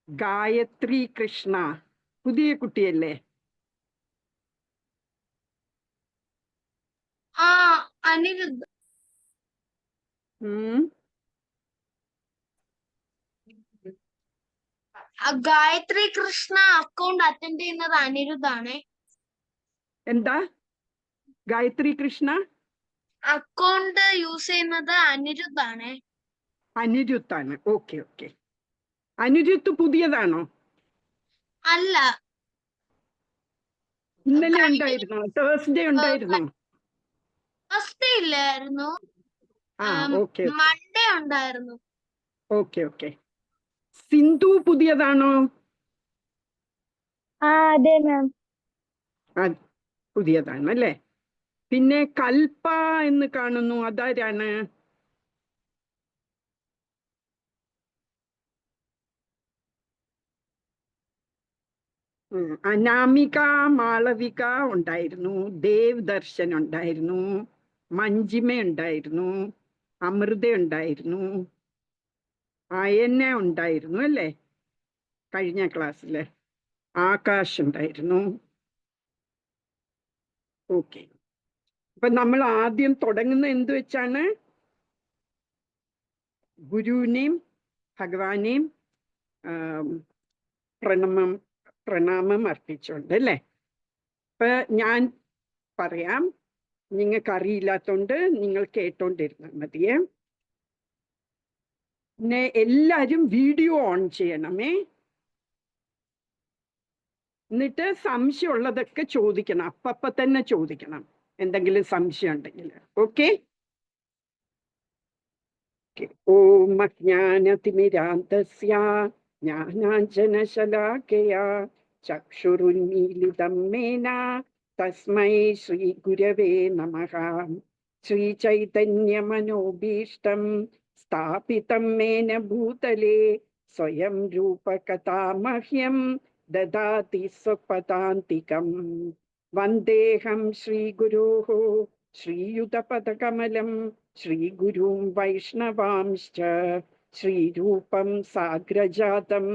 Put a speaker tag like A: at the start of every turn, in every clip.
A: ഗായത്രി കൃഷ്ണ പുതിയ കുട്ടിയല്ലേ?
B: Aniruddha. Gayathri Krishna account attend ചെയ്യുന്നത് അനിരുദ്ധാണ്.
A: എന്താ ഗായത്രി കൃഷ്ണ
B: അക്കൗണ്ട് യൂസ് ചെയ്യുന്നത് അനിരുദ്ധാണ്.
A: അനിരുത്താണ്. Okay okay. അനിരുത്ത് പുതിയതാണോ?
B: അല്ല,
A: ഇന്നലെ ഉണ്ടായിരുന്നോ? തേഴ്സ്ഡേ ഉണ്ടായിരുന്നോ?
B: ഫസ്റ്റ് ഇല്ലായിരുന്നു,
A: ഓക്കെ
B: മൺഡേ ഉണ്ടായിരുന്നു.
A: Okay okay. സിന്ധു പുതിയതാണോ?
B: അതെ മാം.
A: പുതിയതാണ് അല്ലേ. പിന്നെ കൽപ്പ എന്ന് കാണുന്നു, അതാരാണ്? അനാമിക മാളവിക ഉണ്ടായിരുന്നു, ദേവ് ദർശൻ ഉണ്ടായിരുന്നു, മഞ്ജിമ ഉണ്ടായിരുന്നു, അമൃത ഉണ്ടായിരുന്നു, അയന്ന ഉണ്ടായിരുന്നു അല്ലേ കഴിഞ്ഞ ക്ലാസ്സില്. ആകാശ് ഉണ്ടായിരുന്നു. ഓക്കെ. അപ്പൊ നമ്മൾ ആദ്യം തുടങ്ങുന്ന എന്ത് വെച്ചാണ്? ഗുരുവിനെയും ഭഗവാനെയും പ്രണാമം അർപ്പിച്ചുകൊണ്ട് അല്ലേ. ഇപ്പൊ ഞാൻ പറയാം, നിങ്ങൾക്ക് അറിയില്ലാത്തോണ്ട് നിങ്ങൾ കേട്ടോണ്ടിരുന്നാൽ മതിയേ. പിന്നെ എല്ലാരും വീഡിയോ ഓൺ ചെയ്യണമേ. എന്നിട്ട് സംശയമുള്ളതൊക്കെ ചോദിക്കണം, അപ്പ തന്നെ ചോദിക്കണം എന്തെങ്കിലും സംശയം ഉണ്ടെങ്കിൽ. ഓക്കെ. ഓം അജ്ഞാനതിമിരാന്തസ്യ ജ്ഞാനാഞ്ജനശലാകയാ ചക്ഷുരുന്മീലിതം മേന തസ്മൈ ശ്രീ ഗുരവേ നമഃ. ശ്രീചൈതന്യമനോഭീഷ്ടം സ്ഥാപിതം മേന ഭൂതലേ സ്വയം രൂപകഥാമഹ്യം ദദാതി സ്വപദാന്തികം. വന്ദേഹം ശ്രീഗുരോഃ ശ്രീയുതപദകമലം ശ്രീഗുരും വൈഷ്ണവാംശ്ച ശ്രീരൂപം സാഗ്രജാതം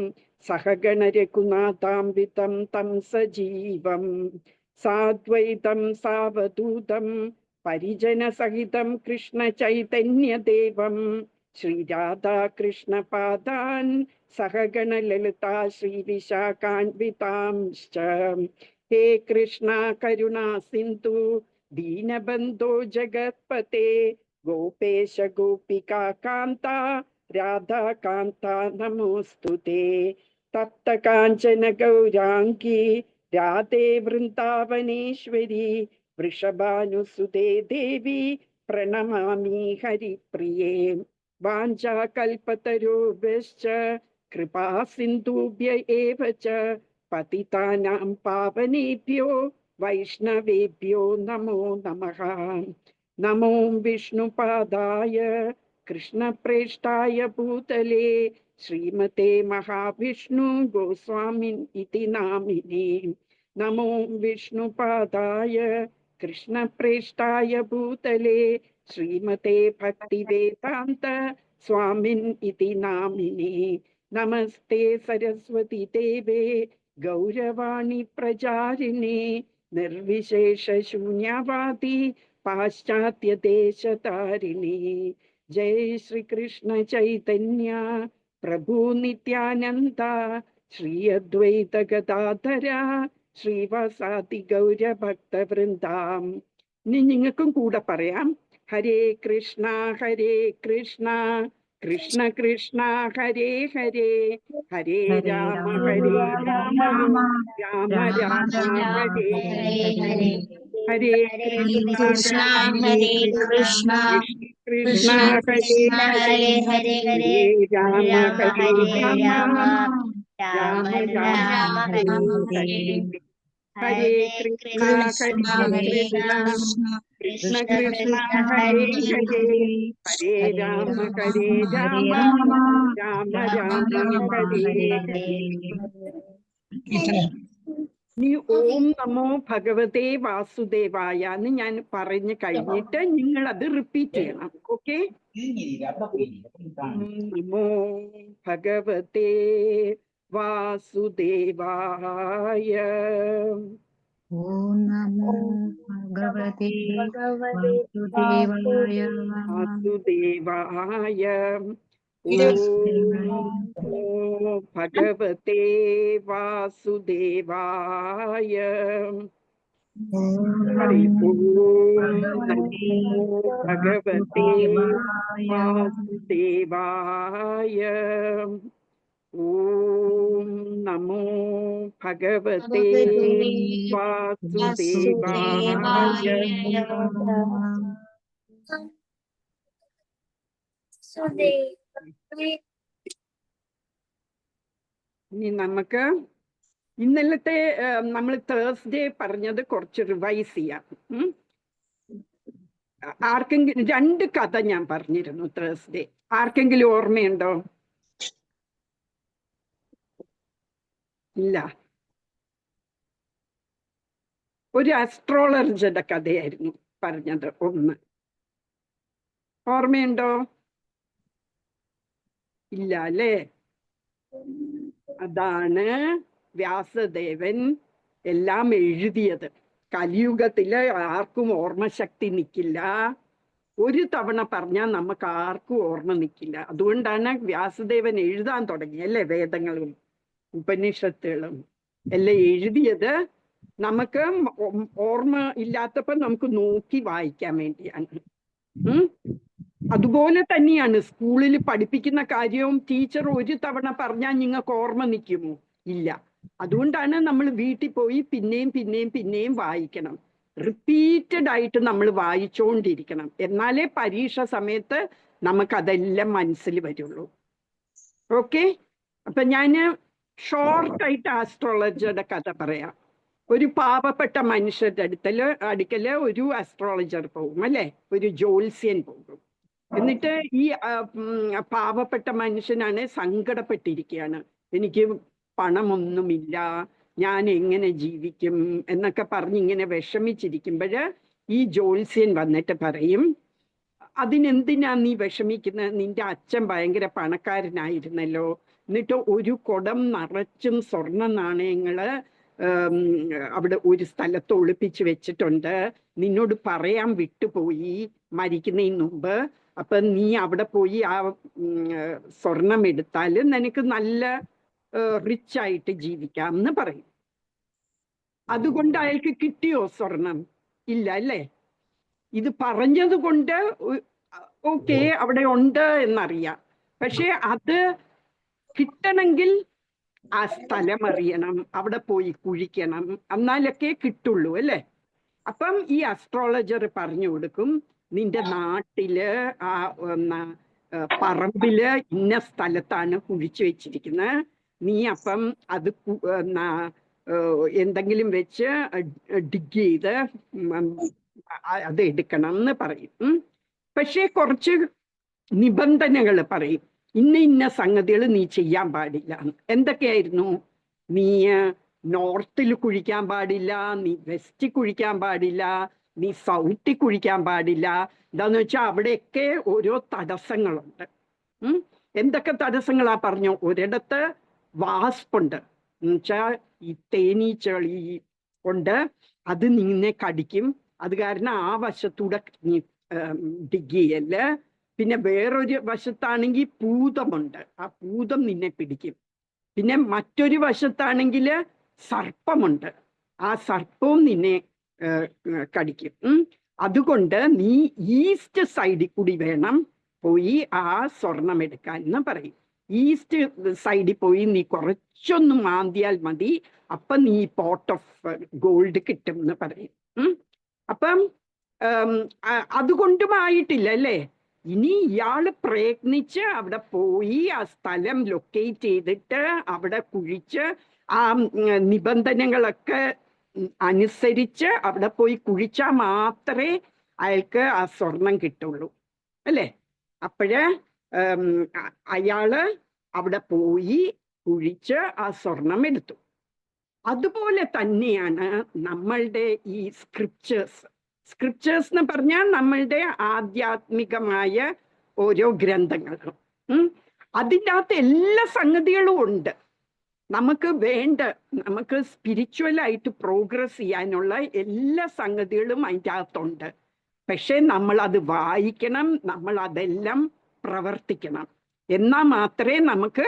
A: സഹഗണ രഘുനാഥാംബിതം തം സജീവം സാദ്വൈതം സാവധൂതം പരിജനസഹിതം കൃഷ്ണ ചൈതന്യദേവം ശ്രീരാധാകൃഷ്ണപാദാൻ സഹഗണ ലളിതാ ശ്രീവിശാഖാൻവിതാംശ്ച. ഹേ കൃഷ്ണ കരുണാ സിന്ധു ദീനബന്ധോ ജഗത്പതേ ഗോപേശ ഗോപികാ കാന്ത രാധാകാന്ത നമോസ്തുതേ. തപ്ത കാഞ്ചന ഗൗരാംഗി രാധേ വൃന്ദാവനേശ്വരി വൃഷഭാനുസുതേ ദേവി പ്രണമാമി ഹരിപ്രിയേ. വാഞ്ചാകൽപതരോഭ്യശ്ച കൃപാ സിന്ധുഭ്യ ഏവ ച പതിതാനാം പാവനേഭ്യോ വൈഷ്ണവേഭ്യോ നമോ നമഃ. നമോ വിഷ്ണുപാദായ കൃഷ്ണപ്രേഷ്ഠായ ഭൂതലേ ശ്രീമതേ മഹാവിഷ്ണു ഗോസ്വാമിൻ ഇതി നാമിനേ. നമോ വിഷ്ണുപാദായ കൃഷ്ണപ്രേഷ്ഠായ ഭൂതലേ ശ്രീമതേ ഭക്തിവേദാന്ത സ്വാമിൻ ഇതി നാമിനേ. നമസ്തേ സരസ്വതി ദേവേ ഗൗരവാണി പ്രചാരിണേ നിർവിശേഷ ശൂന്യവാദി പാശ്ചാത്യദേശതാരിണേ. ജയ ശ്രീകൃഷ്ണ ചൈതന്യ പ്രഭു നിത്യാനന്ദ ശ്രീ അദ്വൈത ഗദാധര ശ്രീവാസാദി ഗൗരഭക്തവൃന്ദാം. ഇനി നിങ്ങൾക്കും കൂടെ പറയാം. ഹരേ കൃഷ്ണ കൃഷ്ണ കൃഷ്ണ ഹരേ ഹരേ ഹരേ രാമ രാമ രാമ ഹരേ ഹരേ
B: കൃഷ്ണ ഹരേ കൃഷ്ണ
A: കൃഷ്ണ ഹരേ ഹരേ ഹരേ രാമ രാമ രാമ രാമ ഹരേ ഹരേ കൃഷ്ണ കൃഷ്ണ കൃഷ്ണ ഹരേ ഹരേ ഹരേ രാമ രാമ രാമ ഹരേ ഹരേ. നീ ഓം നമോ ഭഗവതേ വാസുദേവായ എന്ന് ഞാൻ പറഞ്ഞു കഴിഞ്ഞിട്ട് നിങ്ങൾ അത് റിപ്പീറ്റ് ചെയ്യണം. ഓക്കെ. നമോ ഭഗവതേ വാസുദേവായ.
C: ഓം നമോ ഭഗവതേ വാസുദേവായ.
A: വാസുദേവായ. ഓം നമോ ഭഗവതേ വാസുദേവായ. ഹരി ഓം നമോ ഭഗവതേ വാസുദേവായ. ഓം നമോ ഭഗവതേ വാസുദേവായ. ഇനി നമുക്ക് ഇന്നലത്തെ നമ്മൾ തേഴ്സ്ഡേ പറഞ്ഞത് കുറച്ച് റിവൈസ് ചെയ്യാം. ആർക്കെങ്കിലും 2 കഥ ഞാൻ പറഞ്ഞിരുന്നു തേഴ്സ്ഡേ. ആർക്കെങ്കിലും ഓർമ്മയുണ്ടോ? ഇല്ല. ഒരു അസ്ട്രോളജറുടെ കഥയായിരുന്നു പറഞ്ഞത്. 1 ഓർമ്മയുണ്ടോ? ഇല്ല അല്ലേ? അതാണ് വ്യാസദേവൻ എല്ലാം എഴുതിയത്. കലിയുഗത്തില് ആർക്കും ഓർമ്മശക്തി നിൽക്കില്ല. ഒരു തവണ പറഞ്ഞാൽ നമുക്ക് ആർക്കും ഓർമ്മ നിൽക്കില്ല. അതുകൊണ്ടാണ് വ്യാസദേവൻ എഴുതാൻ തുടങ്ങിയല്ലേ. വേദങ്ങളും ഉപനിഷത്തുകളും എല്ലാം എഴുതിയത് നമുക്ക് ഓർമ്മ ഇല്ലാത്തപ്പോ നമുക്ക് നോക്കി വായിക്കാൻ വേണ്ടിയാണ്. അതുപോലെ തന്നെയാണ് സ്കൂളിൽ പഠിപ്പിക്കുന്ന കാര്യവും. ടീച്ചർ ഒരു തവണ പറഞ്ഞാൽ നിങ്ങൾക്ക് ഓർമ്മ നിൽക്കുമോ? ഇല്ല. അതുകൊണ്ടാണ് നമ്മൾ വീട്ടിൽ പോയി പിന്നെയും പിന്നെയും പിന്നെയും വായിക്കണം. റിപ്പീറ്റഡ് ആയിട്ട് നമ്മൾ വായിച്ചുകൊണ്ടിരിക്കണം. എന്നാലേ പരീക്ഷ സമയത്ത് നമുക്കതെല്ലാം മനസ്സിൽ വരുള്ളൂ. ഓക്കെ. അപ്പൊ ഞാന് ഷോർട്ടായിട്ട് ആസ്ട്രോളജറുടെ കഥ പറയാം. ഒരു പാവപ്പെട്ട മനുഷ്യരുടെ അടുക്കല് ഒരു അസ്ട്രോളജർ പോകും അല്ലെ, ഒരു ജ്യോത്സ്യൻ പോകും. എന്നിട്ട് ഈ പാവപ്പെട്ട മനുഷ്യനാണ് സങ്കടപ്പെട്ടിരിക്കുകയാണ്. എനിക്ക് പണമൊന്നുമില്ല, ഞാൻ എങ്ങനെ ജീവിക്കും എന്നൊക്കെ പറഞ്ഞ് ഇങ്ങനെ വിഷമിച്ചിരിക്കുമ്പോഴ് ഈ ജ്യോത്സ്യൻ വന്നിട്ട് പറയും, അതിനെന്തിനാ നീ വിഷമിക്കുന്നത്? നിന്റെ അച്ഛൻ ഭയങ്കര പണക്കാരനായിരുന്നല്ലോ, എന്നിട്ട് ഒരു കുടം നിറച്ചും സ്വർണ്ണ നാണയങ്ങള് അവിടെ ഒരു സ്ഥലത്ത് ഒളിപ്പിച്ച് വെച്ചിട്ടുണ്ട്. നിന്നോട് പറയാൻ വിട്ടുപോയി മരിക്കുന്നതിന് മുമ്പ്. അപ്പൊ നീ അവിടെ പോയി ആ സ്വർണം എടുത്താൽ നിനക്ക് നല്ല റിച്ച് ആയിട്ട് ജീവിക്കാം എന്ന് പറയും. അതുകൊണ്ട് അയാൾക്ക് കിട്ടിയോ സ്വർണം? ഇല്ല അല്ലേ? ഇത് പറഞ്ഞത് കൊണ്ട് ഓക്കെ അവിടെ ഉണ്ട് എന്നറിയാം. പക്ഷെ അത് കിട്ടണമെങ്കിൽ ആ സ്ഥലം അറിയണം, അവിടെ പോയി കുഴിക്കണം, എന്നാലൊക്കെ കിട്ടുള്ളൂ അല്ലേ? അപ്പം ഈ അസ്ട്രോളജർ പറഞ്ഞു കൊടുക്കും, നിന്റെ നാട്ടില് ആ പറമ്പില് ഇന്ന സ്ഥലത്താണ് കുഴിച്ചു വെച്ചിരിക്കുന്നത്. നീ അപ്പം അത് എന്തെങ്കിലും വെച്ച് ഡിഗ് ചെയ്ത് അത് എടുക്കണം എന്ന് പറയും. പക്ഷേ കുറച്ച് നിബന്ധനകൾ പറയും. ഇന്ന ഇന്ന സംഗതികൾ നീ ചെയ്യാൻ പാടില്ല. എന്തൊക്കെയായിരുന്നു? നീ നോർത്തിൽ കുഴിക്കാൻ പാടില്ല, നീ വെസ്റ്റിൽ കുഴിക്കാൻ പാടില്ല, നീ സൗത്തിൽ കുഴിക്കാൻ പാടില്ല. എന്താന്ന് വെച്ചാൽ അവിടെയൊക്കെ ഓരോ തടസ്സങ്ങളുണ്ട്. എന്തൊക്കെ തടസ്സങ്ങളാ പറഞ്ഞു? ഒരിടത്ത് വാസ്പുണ്ട്, എന്നുവെച്ചാൽ ഈ തേനീച്ചകളി കൊണ്ട് അത് നിന്നെ കടിക്കും. അത് കാരണം ആ വശത്തൂടെ നീ ഡിഗ് ചെയ്യല്. പിന്നെ വേറൊരു വശത്താണെങ്കിൽ പൂതമുണ്ട്, ആ പൂതം നിന്നെ പിടിക്കും. പിന്നെ മറ്റൊരു വശത്താണെങ്കിൽ സർപ്പമുണ്ട്, ആ സർപ്പവും നിന്നെ കടിക്കും. അതുകൊണ്ട് നീ ഈസ്റ്റ് സൈഡിൽ കൂടി വേണം പോയി ആ സ്വർണം എടുക്കാൻ എന്ന് പറയും. ഈസ്റ്റ് സൈഡിൽ പോയി നീ കുറച്ചൊന്ന് മാന്തിയാൽ മതി, അപ്പം നീ പോട്ട് ഓഫ് ഗോൾഡ് കിട്ടും എന്ന് പറയും. അപ്പം അതുകൊണ്ടും ആയിട്ടില്ല അല്ലേ? ഇനി ഇയാള് പ്രയത്നിച്ച് അവിടെ പോയി ആ സ്ഥലം ലൊക്കേറ്റ് ചെയ്തിട്ട് അവിടെ കുഴിച്ച് ആ നിബന്ധനകളൊക്കെ അനുസരിച്ച് അവിടെ പോയി കുഴിച്ചാൽ മാത്രമേ അയാൾക്ക് ആ സ്വർണം കിട്ടുള്ളൂ അല്ലേ? അപ്പോഴ് അയാള് അവിടെ പോയി കുഴിച്ച് ആ സ്വർണം എടുത്തു. അതുപോലെ തന്നെയാണ് നമ്മളുടെ ഈ സ്ക്രിപ്ചേഴ്സ് എന്ന് പറഞ്ഞാൽ നമ്മളുടെ ആധ്യാത്മികമായ ഓരോ ഗ്രന്ഥങ്ങളും. അതിൻ്റെ അകത്ത് എല്ലാ സംഗതികളും ഉണ്ട്. നമുക്ക് നമുക്ക് സ്പിരിച്വലായിട്ട് പ്രോഗ്രസ് ചെയ്യാനുള്ള എല്ലാ സംഗതികളും അതിൻ്റെ അകത്തുണ്ട്. പക്ഷെ നമ്മൾ അത് വായിക്കണം, നമ്മൾ അതെല്ലാം പ്രവർത്തിക്കണം. എന്നാൽ മാത്രമേ നമുക്ക്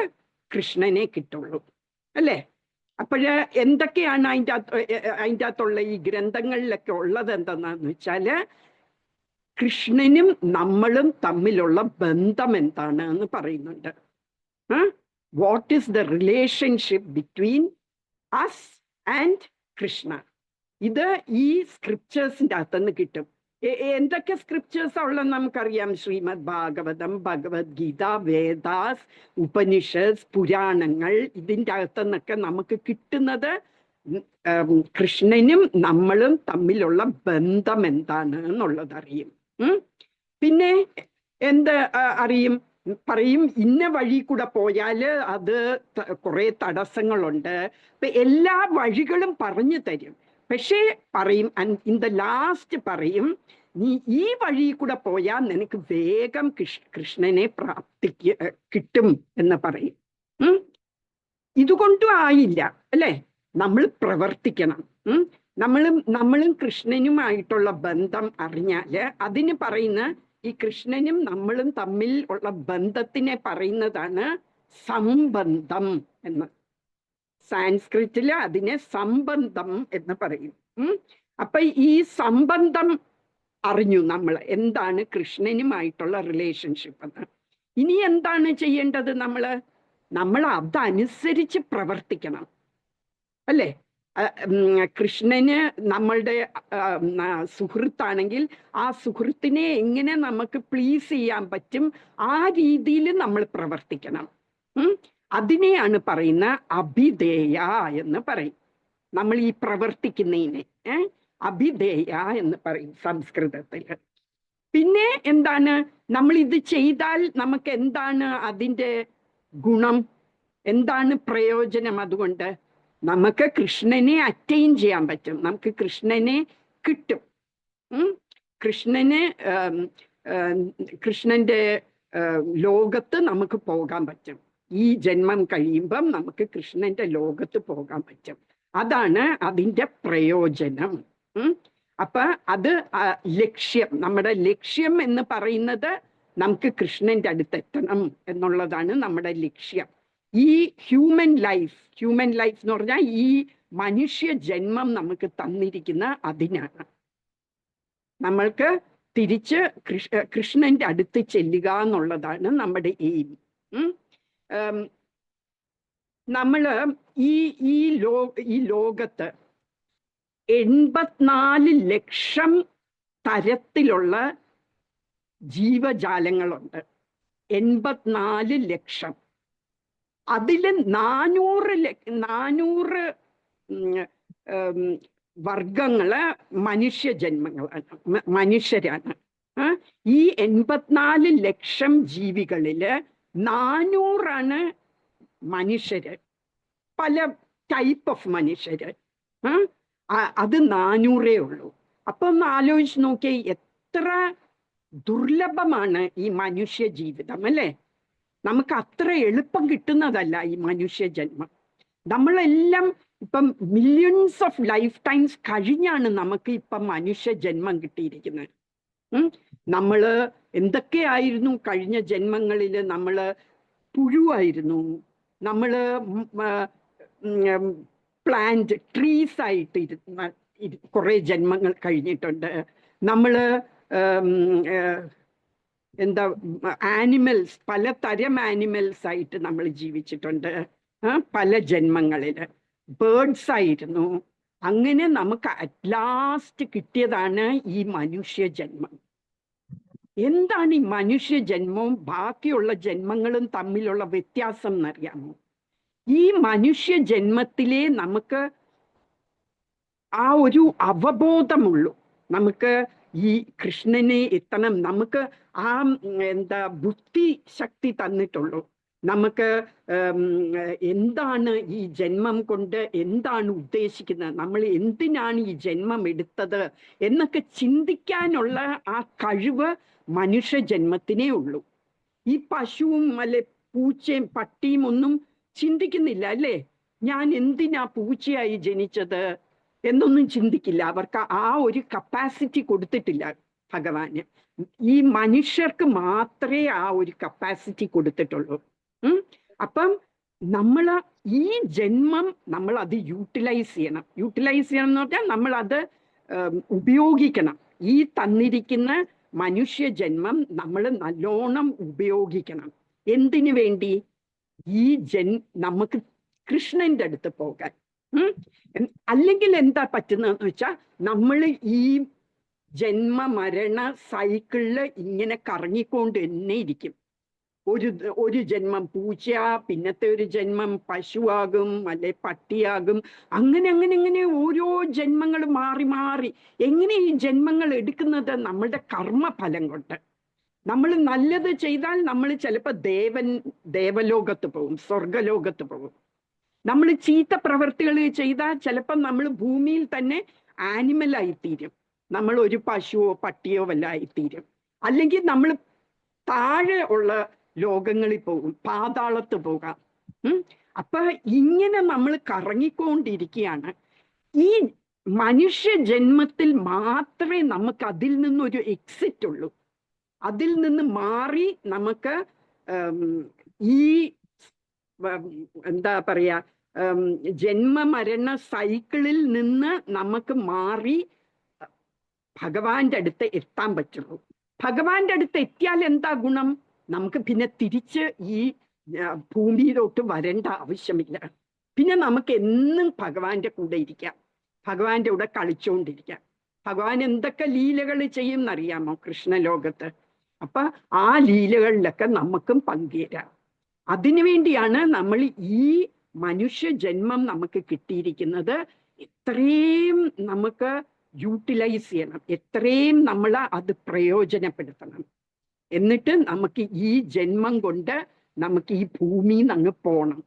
A: കൃഷ്ണനെ കിട്ടുള്ളൂ, അല്ലേ? അപ്പോഴ് എന്തൊക്കെയാണ് അതിൻ്റെ അകത്തുള്ള ഈ ഗ്രന്ഥങ്ങളിലൊക്കെ ഉള്ളത് എന്തെന്നാന്ന് വെച്ചാല് കൃഷ്ണനും നമ്മളും തമ്മിലുള്ള ബന്ധം എന്താണ് എന്ന് പറയുന്നുണ്ട്. What is the relationship between us and Krishna? ഇത് ഈ സ്ക്രിപ്റ്റേഴ്സിൻ്റെ അകത്തുനിന്ന് കിട്ടും. എന്തൊക്കെ സ്ക്രിപ്റ്റേഴ്സ് ഉള്ളത് നമുക്കറിയാം. ശ്രീമദ് ഭാഗവതം, ഭഗവത്ഗീത, വേദാസ്, ഉപനിഷത്ത്, പുരാണങ്ങൾ. ഇതിൻ്റെ അകത്തുനിന്നൊക്കെ നമുക്ക് കിട്ടുന്നത് കൃഷ്ണനും നമ്മളും തമ്മിലുള്ള ബന്ധം എന്താണ് എന്നുള്ളത് അറിയും. പിന്നെ അറിയും, പറയും ഇന്ന വഴി കൂടെ പോയാല് അത് കുറെ തടസ്സങ്ങളുണ്ട്. ഇപ്പൊ എല്ലാ വഴികളും പറഞ്ഞു തരും. പക്ഷേ പറയും, ഇൻ ദ ലാസ്റ്റ് പറയും, നീ ഈ വഴി കൂടെ പോയാൽ നിനക്ക് വേഗം കൃഷ്ണനെ കിട്ടും എന്ന് പറയും. ഇതുകൊണ്ടും ആയില്ല, അല്ലേ? നമ്മൾ പ്രവർത്തിക്കണം. നമ്മളും കൃഷ്ണനുമായിട്ടുള്ള ബന്ധം അറിഞ്ഞാല് അതിന് പറയുന്ന ഈ കൃഷ്ണനും നമ്മളും തമ്മിൽ ഉള്ള ബന്ധത്തിനെ പറയുന്നതാണ് സംബന്ധം എന്ന്. സാൻസ്ക്രിറ്റില് അതിനെ സംബന്ധം എന്ന് പറയും. അപ്പൊ ഈ സംബന്ധം അറിഞ്ഞു നമ്മൾ എന്താണ് കൃഷ്ണനുമായിട്ടുള്ള റിലേഷൻഷിപ്പ് എന്ന്. ഇനി എന്താണ് ചെയ്യേണ്ടത്? നമ്മൾ അതനുസരിച്ച് പ്രവർത്തിക്കണം, അല്ലേ? കൃഷ്ണന് നമ്മളുടെ സുഹൃത്താണെങ്കിൽ ആ സുഹൃത്തിനെ എങ്ങനെ നമുക്ക് പ്ലീസ് ചെയ്യാൻ പറ്റും ആ രീതിയിൽ നമ്മൾ പ്രവർത്തിക്കണം. അതിനെയാണ് പറയുന്ന അഭിധേയ എന്ന് പറയും. നമ്മൾ ഈ പ്രവർത്തിക്കുന്നതിനെ അഭിധേയ എന്ന് പറയും സംസ്കൃതത്തിൽ. പിന്നെ എന്താണ്, നമ്മൾ ഇത് ചെയ്താൽ നമുക്ക് എന്താണ് അതിൻ്റെ ഗുണം, എന്താണ് പ്രയോജനം? അതുകൊണ്ട് നമുക്ക് കൃഷ്ണനെ അറ്റൈൻ ചെയ്യാൻ പറ്റും, നമുക്ക് കൃഷ്ണനെ കിട്ടും. കൃഷ്ണന്റെ ലോകത്ത് നമുക്ക് പോകാൻ പറ്റും. ഈ ജന്മം കഴിയുമ്പം നമുക്ക് കൃഷ്ണന്റെ ലോകത്ത് പോകാൻ പറ്റും. അതാണ് അതിൻ്റെ പ്രയോജനം. അപ്പൊ അത് ലക്ഷ്യം, നമ്മുടെ ലക്ഷ്യം എന്ന് പറയുന്നത് നമുക്ക് കൃഷ്ണന്റെ അടുത്തെത്തണം എന്നുള്ളതാണ് നമ്മുടെ ലക്ഷ്യം. ഈ ഹ്യൂമൻ ലൈഫ് എന്ന് പറഞ്ഞാൽ ഈ മനുഷ്യ ജന്മം നമുക്ക് തന്നിരിക്കുന്ന അതിനാണ്. നമ്മൾക്ക് തിരിച്ച് കൃഷ്ണന്റെ അടുത്ത് ചെല്ലുക എന്നുള്ളതാണ് നമ്മുടെ എയിം. നമ്മള് ഈ ലോകത്ത് 84 ലക്ഷം തരത്തിലുള്ള ജീവജാലങ്ങളുണ്ട്. 84 ലക്ഷം. അതില് 400 വർഗങ്ങള് മനുഷ്യരാണ്. ഈ 84 ലക്ഷം ജീവികളില് 400 മനുഷ്യര്, പല ടൈപ്പ് ഓഫ് മനുഷ്യര്. അത് 400 ഉള്ളൂ. അപ്പൊ ഒന്ന് ആലോചിച്ച് നോക്കിയേ, എത്ര ദുർലഭമാണ് ഈ മനുഷ്യ ജീവിതം, അല്ലേ? നമുക്ക് അത്ര എളുപ്പം കിട്ടുന്നതല്ല ഈ മനുഷ്യ ജന്മം. നമ്മളെല്ലാം ഇപ്പം മില്യൺസ് ഓഫ് ലൈഫ് ടൈംസ് കഴിഞ്ഞാണ് നമുക്ക് ഇപ്പം മനുഷ്യ ജന്മം കിട്ടിയിരിക്കുന്നത്. നമ്മള് എന്തൊക്കെയായിരുന്നു കഴിഞ്ഞ ജന്മങ്ങളിൽ? നമ്മള് പുഴുവായിരുന്നു, നമ്മള് പ്ലാന്റ് ട്രീസ് ആയിട്ട് കുറെ ജന്മങ്ങൾ കഴിഞ്ഞിട്ടുണ്ട്. നമ്മള് ആനിമൽസ്, പലതരം ആനിമൽസ് ആയിട്ട് നമ്മൾ ജീവിച്ചിട്ടുണ്ട് പല ജന്മങ്ങളിൽ. ബേർഡ്സ് ആയിരുന്നു. അങ്ങനെ നമുക്ക് അറ്റ് ലാസ്റ്റ് കിട്ടിയതാണ് ഈ മനുഷ്യ ജന്മം. എന്താണ് ഈ മനുഷ്യ ജന്മവും ബാക്കിയുള്ള ജന്മങ്ങളും തമ്മിലുള്ള വ്യത്യാസം എന്നറിയാമോ? ഈ മനുഷ്യ ജന്മത്തിലേ നമുക്ക് ആ ഒരു അവബോധമുള്ളൂ, നമുക്ക് ഈ കൃഷ്ണനെ എത്തണം, നമുക്ക് ആ ബുദ്ധി ശക്തി തന്നിട്ടുള്ളൂ. നമുക്ക് എന്താണ് ഈ ജന്മം കൊണ്ട് എന്താണ് ഉദ്ദേശിക്കുന്നത്, നമ്മൾ എന്തിനാണ് ഈ ജന്മം എടുത്തത് എന്നൊക്കെ ചിന്തിക്കാനുള്ള ആ കഴിവ് മനുഷ്യ ജന്മത്തിനേ ഉള്ളൂ. ഈ പശുവും അല്ലെ പൂച്ചയും പട്ടിയും ഒന്നും ചിന്തിക്കുന്നില്ല, അല്ലേ? ഞാൻ എന്തിനാ പൂച്ചയായി ജനിച്ചത് എന്നൊന്നും ചിന്തിക്കില്ല. അവർക്ക് ആ ഒരു കപ്പാസിറ്റി കൊടുത്തിട്ടില്ല ഭഗവാന്. ഈ മനുഷ്യർക്ക് മാത്രമേ ആ ഒരു കപ്പാസിറ്റി കൊടുത്തിട്ടുള്ളൂ. അപ്പം നമ്മൾ ഈ ജന്മം നമ്മൾ അത് യൂട്ടിലൈസ് ചെയ്യണം. യൂട്ടിലൈസ് ചെയ്യണം എന്ന് പറഞ്ഞാൽ നമ്മൾ അത് ഉപയോഗിക്കണം. ഈ തന്നിരിക്കുന്ന മനുഷ്യ ജന്മം നമ്മൾ നല്ലോണം ഉപയോഗിക്കണം. എന്തിനു വേണ്ടി? ഈ നമുക്ക് കൃഷ്ണന്റെ അടുത്ത് പോകാൻ. അല്ലെങ്കിൽ എന്താ പറ്റുന്നതെന്ന് വെച്ചാൽ നമ്മൾ ഈ ജന്മ മരണ സൈക്കിളില് ഇങ്ങനെ കറങ്ങിക്കൊണ്ട് തന്നെ ഇരിക്കും. ഒരു ജന്മം പൂച്ച, പിന്നത്തെ ഒരു ജന്മം പശുവാകും, അല്ലെ പട്ടിയാകും. അങ്ങനെ ഓരോ ജന്മങ്ങൾ മാറി മാറി. എങ്ങനെ ഈ ജന്മങ്ങൾ എടുക്കുന്നത്? നമ്മളുടെ കർമ്മഫലം കൊണ്ട്. നമ്മൾ നല്ലത് ചെയ്താൽ നമ്മൾ ചിലപ്പോൾ ദേവലോകത്ത് പോകും, സ്വർഗലോകത്ത് പോകും. നമ്മൾ ചീത്ത പ്രവൃത്തികൾ ചെയ്താൽ ചിലപ്പോൾ നമ്മൾ ഭൂമിയിൽ തന്നെ ആനിമലായിത്തീരും. നമ്മൾ ഒരു പശുവോ പട്ടിയോ വല്ല ആയിത്തീരും. അല്ലെങ്കിൽ നമ്മൾ താഴെ ഉള്ള ലോകങ്ങളിൽ പോകും, പാതാളത്ത് പോകാം. അപ്പൊ ഇങ്ങനെ നമ്മൾ കറങ്ങിക്കൊണ്ടിരിക്കുകയാണ്. ഈ മനുഷ്യ ജന്മത്തിൽ മാത്രമേ നമുക്ക് അതിൽ നിന്നൊരു എക്സിറ്റ് ഉള്ളൂ. അതിൽ നിന്ന് മാറി നമുക്ക് ഈ എന്താ പറയാ, ജന്മമരണ സൈക്കിളിൽ നിന്ന് നമുക്ക് മാറി ഭഗവാന്റെ അടുത്ത് എത്താൻ പറ്റുള്ളൂ. ഭഗവാന്റെ അടുത്ത് എത്തിയാൽ എന്താ ഗുണം? നമുക്ക് പിന്നെ തിരിച്ച് ഈ ഭൂമിയിലോട്ട് വരേണ്ട ആവശ്യമില്ല. പിന്നെ നമുക്ക് എന്നും ഭഗവാന്റെ കൂടെ ഇരിക്കാം, ഭഗവാന്റെ കൂടെ കളിച്ചുകൊണ്ടിരിക്കാം. ഭഗവാൻ എന്തൊക്കെ ലീലകൾ ചെയ്യും എന്നറിയാമോ കൃഷ്ണലോകത്ത്? അപ്പൊ ആ ലീലകളിലൊക്കെ നമുക്കും പങ്കുചേരാം. അതിനുവേണ്ടിയാണ് നമ്മൾ ഈ മനുഷ്യ ജന്മം നമുക്ക് കിട്ടിയിരിക്കുന്നത്. എത്രയും നമുക്ക് യൂട്ടിലൈസ് ചെയ്യണം, എത്രയും നമ്മൾ അത് പ്രയോജനപ്പെടുത്തണം. എന്നിട്ട് നമുക്ക് ഈ ജന്മം കൊണ്ട് നമുക്ക് ഈ ഭൂമിയിൽ നിന്ന് അങ്ങ് പോകണം.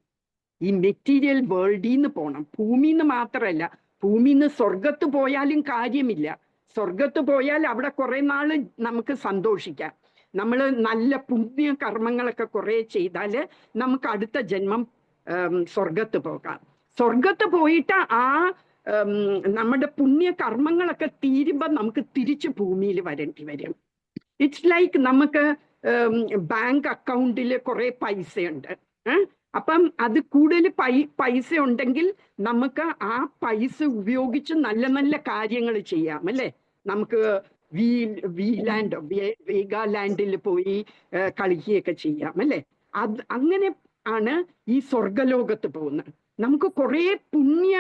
A: ഈ മെറ്റീരിയൽ വേൾഡിൽ നിന്ന് പോകണം. ഭൂമിയിൽ നിന്ന് മാത്രമല്ല, ഭൂമിയിൽ നിന്ന് സ്വർഗത്ത് പോയാലും കാര്യമില്ല. സ്വർഗത്ത് പോയാൽ അവിടെ കുറെ നാള് നമുക്ക് സന്തോഷിക്കാം. നമ്മൾ നല്ല പുണ്യ കർമ്മങ്ങളൊക്കെ കുറെ ചെയ്താൽ നമുക്ക് അടുത്ത ജന്മം സ്വർഗത്ത് പോകാം. സ്വർഗത്ത് പോയിട്ട് ആ നമ്മുടെ പുണ്യ കർമ്മങ്ങളൊക്കെ തീരുമ്പോൾ നമുക്ക് തിരിച്ച് ഭൂമിയിൽ വരേണ്ടി വരും. ഇറ്റ്സ് ലൈക്ക് നമുക്ക് ബാങ്ക് അക്കൗണ്ടിൽ കുറെ പൈസയുണ്ട്. അപ്പം അത് കൂടുതൽ പൈസ ഉണ്ടെങ്കിൽ നമുക്ക് ആ പൈസ ഉപയോഗിച്ച് നല്ല നല്ല കാര്യങ്ങൾ ചെയ്യാം, അല്ലേ? നമുക്ക് വീഗാലാൻഡിൽ പോയി കളിക്കുകയൊക്കെ ചെയ്യാം, അല്ലേ? അങ്ങനെ ആണ് ഈ സ്വർഗലോകത്ത് പോകുന്നത്. നമുക്ക് കുറെ പുണ്യ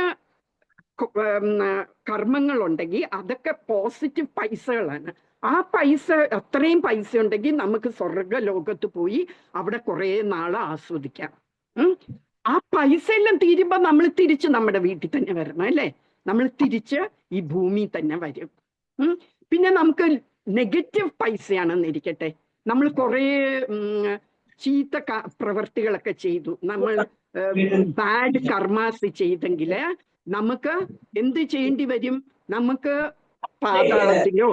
A: കർമ്മങ്ങളുണ്ടെങ്കിൽ അതൊക്കെ പോസിറ്റീവ് പൈസകളാണ്. ആ പൈസ, അത്രയും പൈസ ഉണ്ടെങ്കിൽ നമുക്ക് സ്വർഗലോകത്ത് പോയി അവിടെ കുറെ നാൾ ആസ്വദിക്കാം. ആ പൈസ എല്ലാം തീരുമ്പോ നമ്മൾ തിരിച്ച് നമ്മുടെ വീട്ടിൽ തന്നെ വരണം, അല്ലേ? നമ്മൾ തിരിച്ച് ഈ ഭൂമി തന്നെ വരും. പിന്നെ നമുക്ക് നെഗറ്റീവ് പൈസയാണെന്നിരിക്കട്ടെ, നമ്മൾ കുറെ ചീത്ത പ്രവർത്തികളൊക്കെ ചെയ്തു, നമ്മൾ ബാഡ് കർമാസ് ചെയ്തെങ്കിൽ നമുക്ക് എന്ത് ചെയ്യേണ്ടി വരും? നമുക്ക് പാതാളത്തിലോ,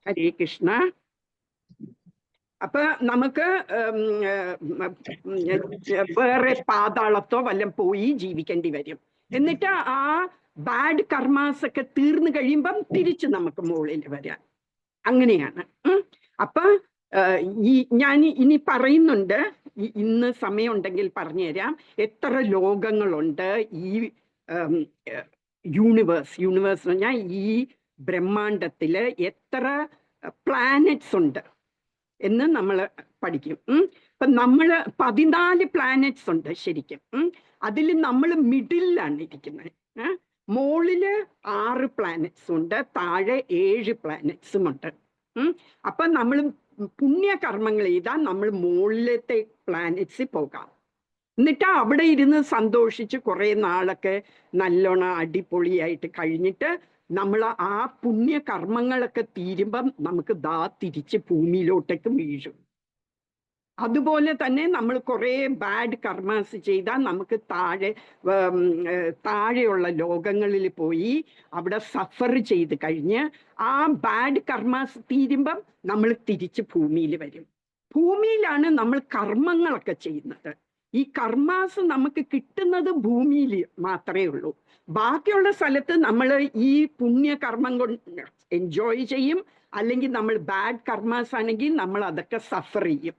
A: ഹരേ കൃഷ്ണ, അപ്പൊ നമുക്ക് വേറെ പാതാളത്തോ വല്ലതും പോയി ജീവിക്കേണ്ടി വരും. എന്നിട്ട് ആ ബാഡ് കർമാസ് ഒക്കെ തീർന്നു കഴിയുമ്പം തിരിച്ച് നമുക്ക് മുകളിൽ വരാം. അങ്ങനെയാണ്. അപ്പൊ ഞാൻ ഇനി പറയുന്നുണ്ട്, ഇന്ന് സമയമുണ്ടെങ്കിൽ പറഞ്ഞുതരാം, എത്ര ലോകങ്ങളുണ്ട് ഈ യൂണിവേഴ്സ് എന്ന് പറഞ്ഞാൽ ഈ ബ്രഹ്മാണ്ടത്തില് എത്ര പ്ലാനറ്റ്സ് ഉണ്ട് എന്ന് നമ്മൾ പഠിക്കും. അപ്പൊ നമ്മൾ 14 പ്ലാനറ്റ്സ് ഉണ്ട് ശരിക്കും. അതിൽ നമ്മൾ മിഡിലാണ് ഇരിക്കുന്നത്. മുകളില് 6 പ്ലാനറ്റ്സ് ഉണ്ട്, താഴെ 7 പ്ലാനറ്റ്സും ഉണ്ട്. അപ്പൊ നമ്മൾ പുണ്യകർമ്മങ്ങൾ ചെയ്താൽ നമ്മൾ മുകളിലത്തെ പ്ലാനറ്റ്സിൽ പോകാം. എന്നിട്ട് അവിടെ ഇരുന്ന് സന്തോഷിച്ച് കുറെ നാളൊക്കെ നല്ലോണം അടിപൊളിയായിട്ട് കഴിഞ്ഞിട്ട് നമ്മൾ ആ പുണ്യകർമ്മങ്ങളൊക്കെ തീരുമ്പം നമുക്ക് തിരിച്ച് ഭൂമിയിലോട്ടേക്ക് വീഴും. അതുപോലെ തന്നെ നമ്മൾ കുറെ ബാഡ് കർമാസ് ചെയ്താൽ നമുക്ക് താഴെയുള്ള ലോകങ്ങളിൽ പോയി അവിടെ സഫർ ചെയ്ത് കഴിഞ്ഞ് ആ ബാഡ് കർമാസ് തീരുമ്പം നമ്മൾ തിരിച്ച് ഭൂമിയിൽ വരും. ഭൂമിയിലാണ് നമ്മൾ കർമ്മങ്ങളൊക്കെ ചെയ്യുന്നത്. ഈ കർമാസ് നമുക്ക് കിട്ടുന്നത് ഭൂമിയിൽ മാത്രമേ ഉള്ളൂ. ബാക്കിയുള്ള സ്ഥലത്ത് നമ്മൾ ഈ പുണ്യകർമ്മം കൊണ്ട് എൻജോയ് ചെയ്യും, അല്ലെങ്കിൽ നമ്മൾ ബാഡ് കർമാസ് ആണെങ്കിൽ നമ്മൾ അതൊക്കെ സഫർ ചെയ്യും.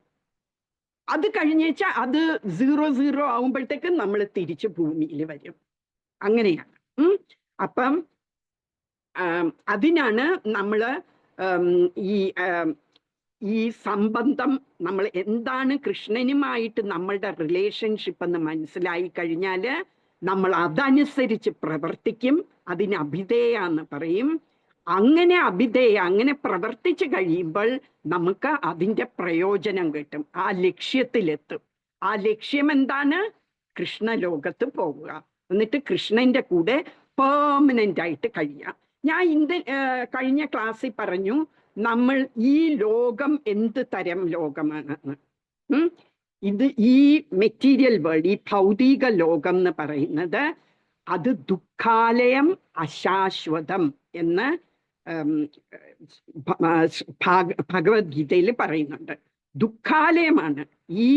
A: അത് കഴിഞ്ഞേച്ചാൽ അത് 0 ആവുമ്പോഴത്തേക്കും നമ്മൾ തിരിച്ച് ഭൂമിയിൽ വരും. അങ്ങനെയാണ്. അപ്പം അതിനാണ് നമ്മൾ ഈ സംബന്ധം, നമ്മൾ എന്താണ് കൃഷ്ണനുമായിട്ട് നമ്മളുടെ റിലേഷൻഷിപ്പ് എന്ന് മനസ്സിലായി കഴിഞ്ഞാൽ നമ്മൾ അതനുസരിച്ച് പ്രവർത്തിക്കും. അതിന് അഭിധേയ എന്ന് പറയും. അങ്ങനെ പ്രവർത്തിച്ചു കഴിയുമ്പോൾ നമുക്ക് അതിൻ്റെ പ്രയോജനം കിട്ടും, ആ ലക്ഷ്യത്തിലെത്തും. ആ ലക്ഷ്യം എന്താണ്? കൃഷ്ണലോകത്ത് പോവുക, എന്നിട്ട് കൃഷ്ണന്റെ കൂടെ പെർമനന്റ് ആയിട്ട് കഴിയാം. ഞാൻ കഴിഞ്ഞ ക്ലാസ്സിൽ പറഞ്ഞു, നമ്മൾ ഈ ലോകം എന്ത് തരം ലോകമാണെന്ന്. ഇത് ഈ മെറ്റീരിയൽ വേൾഡ്, ഈ ഭൗതിക ലോകം എന്ന് പറയുന്നത് അത് ദുഃഖാലയം അശാശ്വതം എന്ന് ഭഗവത്ഗീതയിൽ പറയുന്നുണ്ട്. ദുഃഖാലയമാണ്. ഈ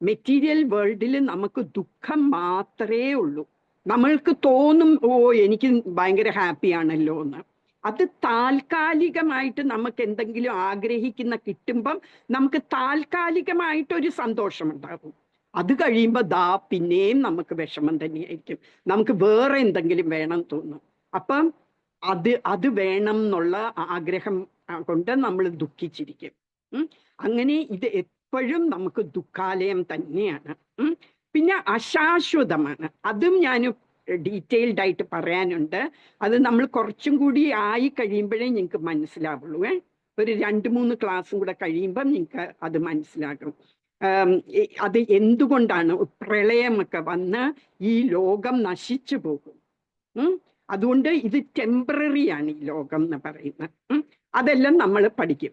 A: മെറ്റീരിയൽ വേൾഡിൽ നമുക്ക് ദുഃഖം മാത്രമേ ഉള്ളൂ. നമ്മൾക്ക് തോന്നും, ഓ എനിക്ക് ഭയങ്കര ഹാപ്പിയാണല്ലോ എന്ന്. അത് താൽക്കാലികമായിട്ട് നമുക്ക് എന്തെങ്കിലും ആഗ്രഹിക്കുന്ന കിട്ടുമ്പം നമുക്ക് താൽക്കാലികമായിട്ടൊരു സന്തോഷമുണ്ടാകും. അത് കഴിയുമ്പോൾ പിന്നെയും നമുക്ക് വിഷമം തന്നെയായിരിക്കും, നമുക്ക് വേറെ എന്തെങ്കിലും വേണം തോന്നും. അപ്പം അത് വേണം എന്നുള്ള ആഗ്രഹം കൊണ്ട് നമ്മൾ ദുഃഖിച്ചിരിക്കും. അങ്ങനെ ഇത് എപ്പോഴും നമുക്ക് ദുഃഖാലയം തന്നെയാണ്. പിന്നെ അശാശ്വതമാണ്. അതും ഞാൻ ഡീറ്റെയിൽഡ് ആയിട്ട് പറയാനുണ്ട്. അത് നമ്മൾ കുറച്ചും കൂടി ആയി കഴിയുമ്പോഴേ നിങ്ങൾക്ക് മനസ്സിലാവുള്ളൂ. ഒരു 2-3 ക്ലാസ്സും കൂടെ കഴിയുമ്പം നിങ്ങൾക്ക് അത് മനസ്സിലാകും. അത് എന്തുകൊണ്ടാണ് പ്രളയമൊക്കെ വന്ന് ഈ ലോകം നശിച്ചു പോകും. അതുകൊണ്ട് ഇത് ടെമ്പററി ആണ് ഈ ലോകം എന്ന് പറയുന്നത്. അതെല്ലാം നമ്മൾ പഠിക്കും.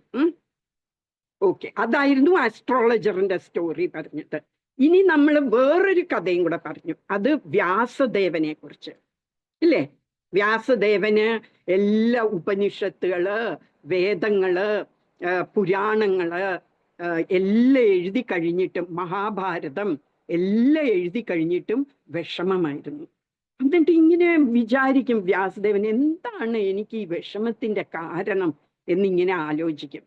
A: ഓക്കെ, അതായിരുന്നു ആസ്ട്രോളജറിന്റെ സ്റ്റോറി പറഞ്ഞത്. ഇനി നമ്മൾ വേറൊരു കഥയും കൂടെ പറഞ്ഞു. അത് വ്യാസദേവനെ കുറിച്ച്, ഇല്ലേ? വ്യാസദേവന് എല്ലാ ഉപനിഷത്തുകള്, വേദങ്ങള്, പുരാണങ്ങള് എല്ലാം എഴുതി കഴിഞ്ഞിട്ടും, മഹാഭാരതം എല്ലാം എഴുതി കഴിഞ്ഞിട്ടും വിഷമമായിരുന്നു. എന്നിട്ട് ഇങ്ങനെ വിചാരിക്കും വ്യാസദേവൻ, എന്താണ് എനിക്ക് ഈ വിഷമത്തിന്റെ കാരണം എന്നിങ്ങനെ ആലോചിക്കും.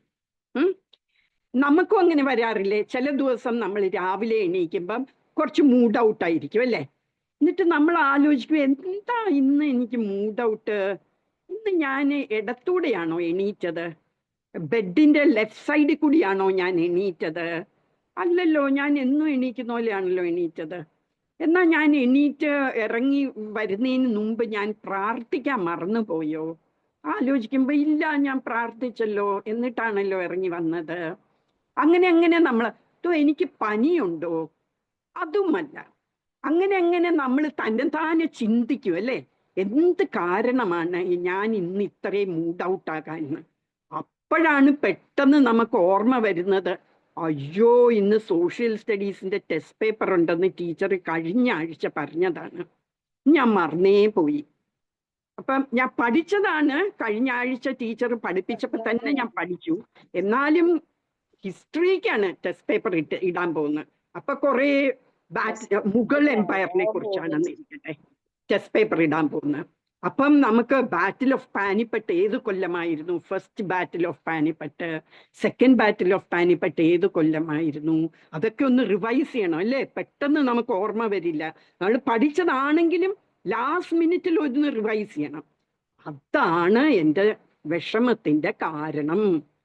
A: നമുക്കും അങ്ങനെ വരാറില്ലേ? ചില ദിവസം നമ്മൾ രാവിലെ എണീക്കുമ്പം കുറച്ച് മൂഡ് ഔട്ടായിരിക്കും, അല്ലേ? എന്നിട്ട് നമ്മൾ ആലോചിക്കും, എന്താ ഇന്ന് എനിക്ക് മൂഡ് ഔട്ട്? ഇന്ന് ഞാൻ ഇടത്തൂടെയാണോ എണീറ്റത്? ബെഡിന്റെ ലെഫ്റ്റ് സൈഡിൽ കൂടിയാണോ ഞാൻ എണീറ്റത്? അല്ലല്ലോ, ഞാൻ എന്നും എണീക്കുന്ന പോലെയാണല്ലോ എണീറ്റത്. എന്നാൽ ഞാൻ എണീറ്റ് ഇറങ്ങി വരുന്നതിന് മുമ്പ് ഞാൻ പ്രാർത്ഥിക്കാൻ മറന്നുപോയോ? ആലോചിക്കുമ്പോൾ ഇല്ല, ഞാൻ പ്രാർത്ഥിച്ചല്ലോ, എന്നിട്ടാണല്ലോ ഇറങ്ങി വന്നത്. അങ്ങനെ നമ്മൾ എനിക്ക് പനിയുണ്ടോ? അതുമല്ല. അങ്ങനെ നമ്മൾ തന്നെ ചിന്തിക്കും, അല്ലേ? എന്ത് കാരണമാണ് ഞാൻ ഇന്ന് ഇത്രയും മൂഡ് ഔട്ട് ആകാൻ? അപ്പോഴാണ് പെട്ടെന്ന് നമുക്ക് ഓർമ്മ വരുന്നത്, അയ്യോ ഇന്ന് സോഷ്യൽ സ്റ്റഡീസിന്റെ ടെസ്റ്റ് പേപ്പർ ഉണ്ടെന്ന് ടീച്ചർ കഴിഞ്ഞ ആഴ്ച പറഞ്ഞതാണ്, ഞാൻ മറന്നേ പോയി. അപ്പം ഞാൻ പഠിച്ചതാണ്, കഴിഞ്ഞ ആഴ്ച ടീച്ചർ പഠിപ്പിച്ചപ്പോൾ തന്നെ ഞാൻ പഠിച്ചു. എന്നാലും ഹിസ്റ്ററിക്കാണ് ടെസ്റ്റ് പേപ്പർ ഇടാൻ പോകുന്നത്. അപ്പൊ കുറെ മുഗൾ എംപയറിനെ കുറിച്ചാണെന്ന് ഇരിക്കട്ടെ ടെസ്റ്റ് പേപ്പർ ഇടാൻ പോകുന്നത്. അപ്പം നമുക്ക് ബാറ്റിൽ ഓഫ് പാനിപ്പട്ട് ഏത് കൊല്ലമായിരുന്നു? First battle of Panipat, second battle of Panipat ഏത് കൊല്ലമായിരുന്നു? അതൊക്കെ ഒന്ന് റിവൈസ് ചെയ്യണം, അല്ലേ? പെട്ടെന്ന് നമുക്ക് ഓർമ്മ വരില്ല. നമ്മൾ പഠിച്ചതാണെങ്കിലും ലാസ്റ്റ് മിനിറ്റിൽ ഒന്ന് റിവൈസ് ചെയ്യണം. അതാണ് എൻ്റെ വിഷമത്തിന്റെ കാരണം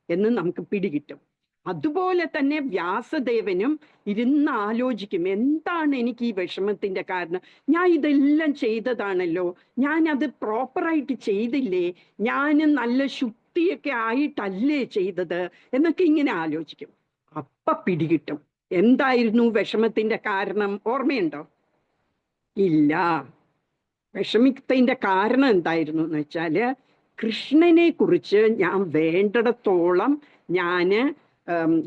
A: എന്ന് നമുക്ക് പിടികിട്ടും. അതുപോലെ തന്നെ വ്യാസദേവനും ഇരുന്ന് ആലോചിക്കും, എന്താണ് എനിക്ക് ഈ വിഷമത്തിന്റെ കാരണം? ഞാൻ ഇതെല്ലാം ചെയ്തതാണല്ലോ, ഞാൻ അത് പ്രോപ്പറായിട്ട് ചെയ്തില്ലേ, ഞാൻ നല്ല ശുദ്ധിയൊക്കെ ആയിട്ടല്ലേ ചെയ്തത് എന്നൊക്കെ ഇങ്ങനെ ആലോചിക്കും. അപ്പ പിടികിട്ടും എന്തായിരുന്നു വിഷമത്തിന്റെ കാരണം. ഓർമ്മയുണ്ടോ? ഇല്ല. വിഷമത്തിന്റെ കാരണം എന്തായിരുന്നു എന്ന് വെച്ചാല്, കൃഷ്ണനെ കുറിച്ച് ഞാൻ വേണ്ടിടത്തോളം ഞാന്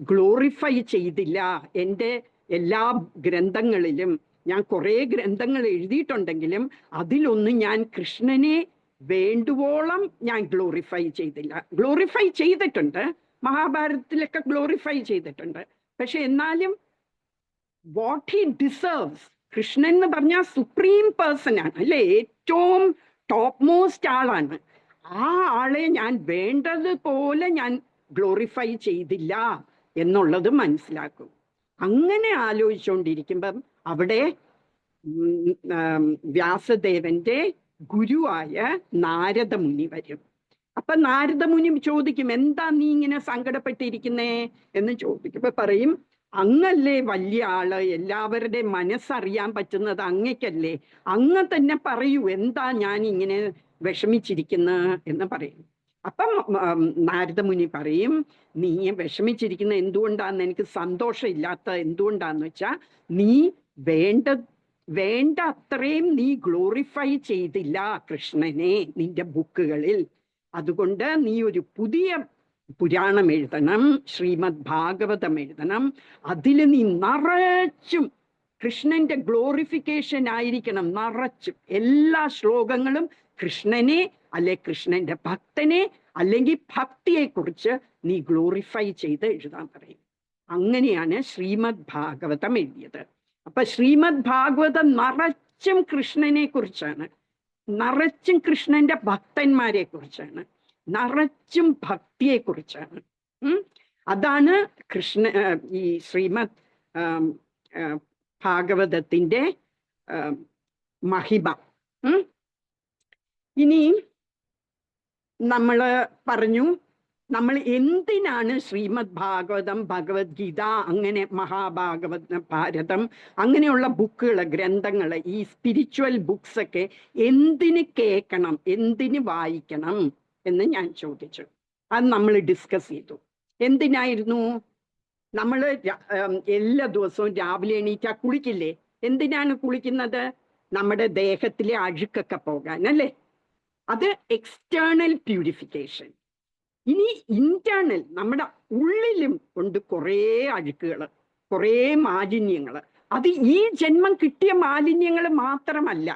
A: ഗ്ലോറിഫൈ ചെയ്തില്ല. എൻ്റെ എല്ലാ ഗ്രന്ഥങ്ങളിലും ഞാൻ കുറേ ഗ്രന്ഥങ്ങൾ എഴുതിയിട്ടുണ്ടെങ്കിലും അതിലൊന്നും ഞാൻ കൃഷ്ണനെ വേണ്ടുവോളം ഞാൻ ഗ്ലോറിഫൈ ചെയ്തില്ല. ഗ്ലോറിഫൈ ചെയ്തിട്ടുണ്ട്, മഹാഭാരതത്തിലൊക്കെ ഗ്ലോറിഫൈ ചെയ്തിട്ടുണ്ട്. പക്ഷെ എന്നാലും വാട്ട് ഹി ഡിസേർവ്സ്. കൃഷ്ണൻ എന്ന് പറഞ്ഞാൽ സുപ്രീം പേഴ്സൺ ആണ് അല്ലെ, ഏറ്റവും ടോപ്പ് മോസ്റ്റ് ആളാണ്. ആ ആളെ ഞാൻ വേണ്ടതുപോലെ ഞാൻ ഗ്ലോറിഫൈ ചെയ്തില്ല എന്നുള്ളത് മനസ്സിലാക്കും. അങ്ങനെ ആലോചിച്ചുകൊണ്ടിരിക്കുമ്പം അവിടെ വ്യാസദേവന്റെ ഗുരുവായ നാരദമുനി വരും. അപ്പൊ നാരദമുനി ചോദിക്കും, എന്താ നീ ഇങ്ങനെ സങ്കടപ്പെട്ടിരിക്കുന്നേ എന്ന് ചോദിക്കുമ്പോ പറയും, അങ്ങല്ലേ വലിയ ആള്, എല്ലാവരുടെ മനസ്സറിയാൻ പറ്റുന്നത് അങ്ങക്കല്ലേ, അങ്ങ് തന്നെ പറയൂ എന്താ ഞാൻ ഇങ്ങനെ വിഷമിച്ചിരിക്കുന്ന എന്ന് പറയും. അപ്പം നാരദമുനി പറയും, നീ വിഷമിച്ചിരിക്കുന്ന എന്തുകൊണ്ടാന്ന്, എനിക്ക് സന്തോഷമില്ലാത്ത എന്തുകൊണ്ടാന്ന് വെച്ചാൽ നീ വേണ്ട അത്രയും നീ ഗ്ലോറിഫൈ ചെയ്തില്ല കൃഷ്ണനെ നിന്റെ ബുക്കുകളിൽ. അതുകൊണ്ട് നീ ഒരു പുതിയ പുരാണം എഴുതണം, ശ്രീമദ് ഭാഗവതം എഴുതണം. അതിൽ നീ നിറച്ചും കൃഷ്ണന്റെ ഗ്ലോറിഫിക്കേഷൻ ആയിരിക്കണം, നിറച്ചും എല്ലാ ശ്ലോകങ്ങളും കൃഷ്ണനെ അല്ലെ കൃഷ്ണന്റെ ഭക്തനെ അല്ലെങ്കിൽ ഭക്തിയെക്കുറിച്ച് നീ ഗ്ലോറിഫൈ ചെയ്ത് എഴുതാൻ പറയും. അങ്ങനെയാണ് ശ്രീമദ് ഭാഗവതം എഴുതിയത്. അപ്പൊ ശ്രീമദ് ഭാഗവതം നിറച്ചും കൃഷ്ണനെ കുറിച്ചാണ്, നിറച്ചും കൃഷ്ണന്റെ ഭക്തന്മാരെ കുറിച്ചാണ്, നിറച്ചും ഭക്തിയെ കുറിച്ചാണ്. അതാണ് ഈ ശ്രീമദ് ഭാഗവതത്തിന്റെ മഹിമ. ഇനി നമ്മള് പറഞ്ഞു, നമ്മൾ എന്തിനാണ് ശ്രീമദ് ഭാഗവതം, ഭഗവത്ഗീത, അങ്ങനെ ഭാരതം അങ്ങനെയുള്ള ബുക്കുകൾ, ഗ്രന്ഥങ്ങൾ, ഈ സ്പിരിച്വൽ ബുക്സ് ഒക്കെ എന്തിന് കേൾക്കണം, എന്തിന് വായിക്കണം എന്ന് ഞാൻ ചോദിച്ചു. അത് നമ്മൾ ഡിസ്കസ് ചെയ്തു. എന്തിനായിരുന്നു? നമ്മൾ എല്ലാ ദിവസവും രാവിലെ എണീറ്റാ കുളിക്കില്ലേ? എന്തിനാണ് കുളിക്കുന്നത്? നമ്മുടെ ദേഹത്തിലെ അഴുക്കൊക്കെ പോകാൻ അല്ലേ? അത് എക്സ്റ്റേണൽ പ്യൂരിഫിക്കേഷൻ. ഇനി ഇന്റേണൽ, നമ്മുടെ ഉള്ളിലും ഉണ്ട് കുറേ അഴുക്കുകൾ, കുറേ മാലിന്യങ്ങൾ. അത് ഈ ജന്മം കിട്ടിയ മാലിന്യങ്ങൾ മാത്രമല്ല,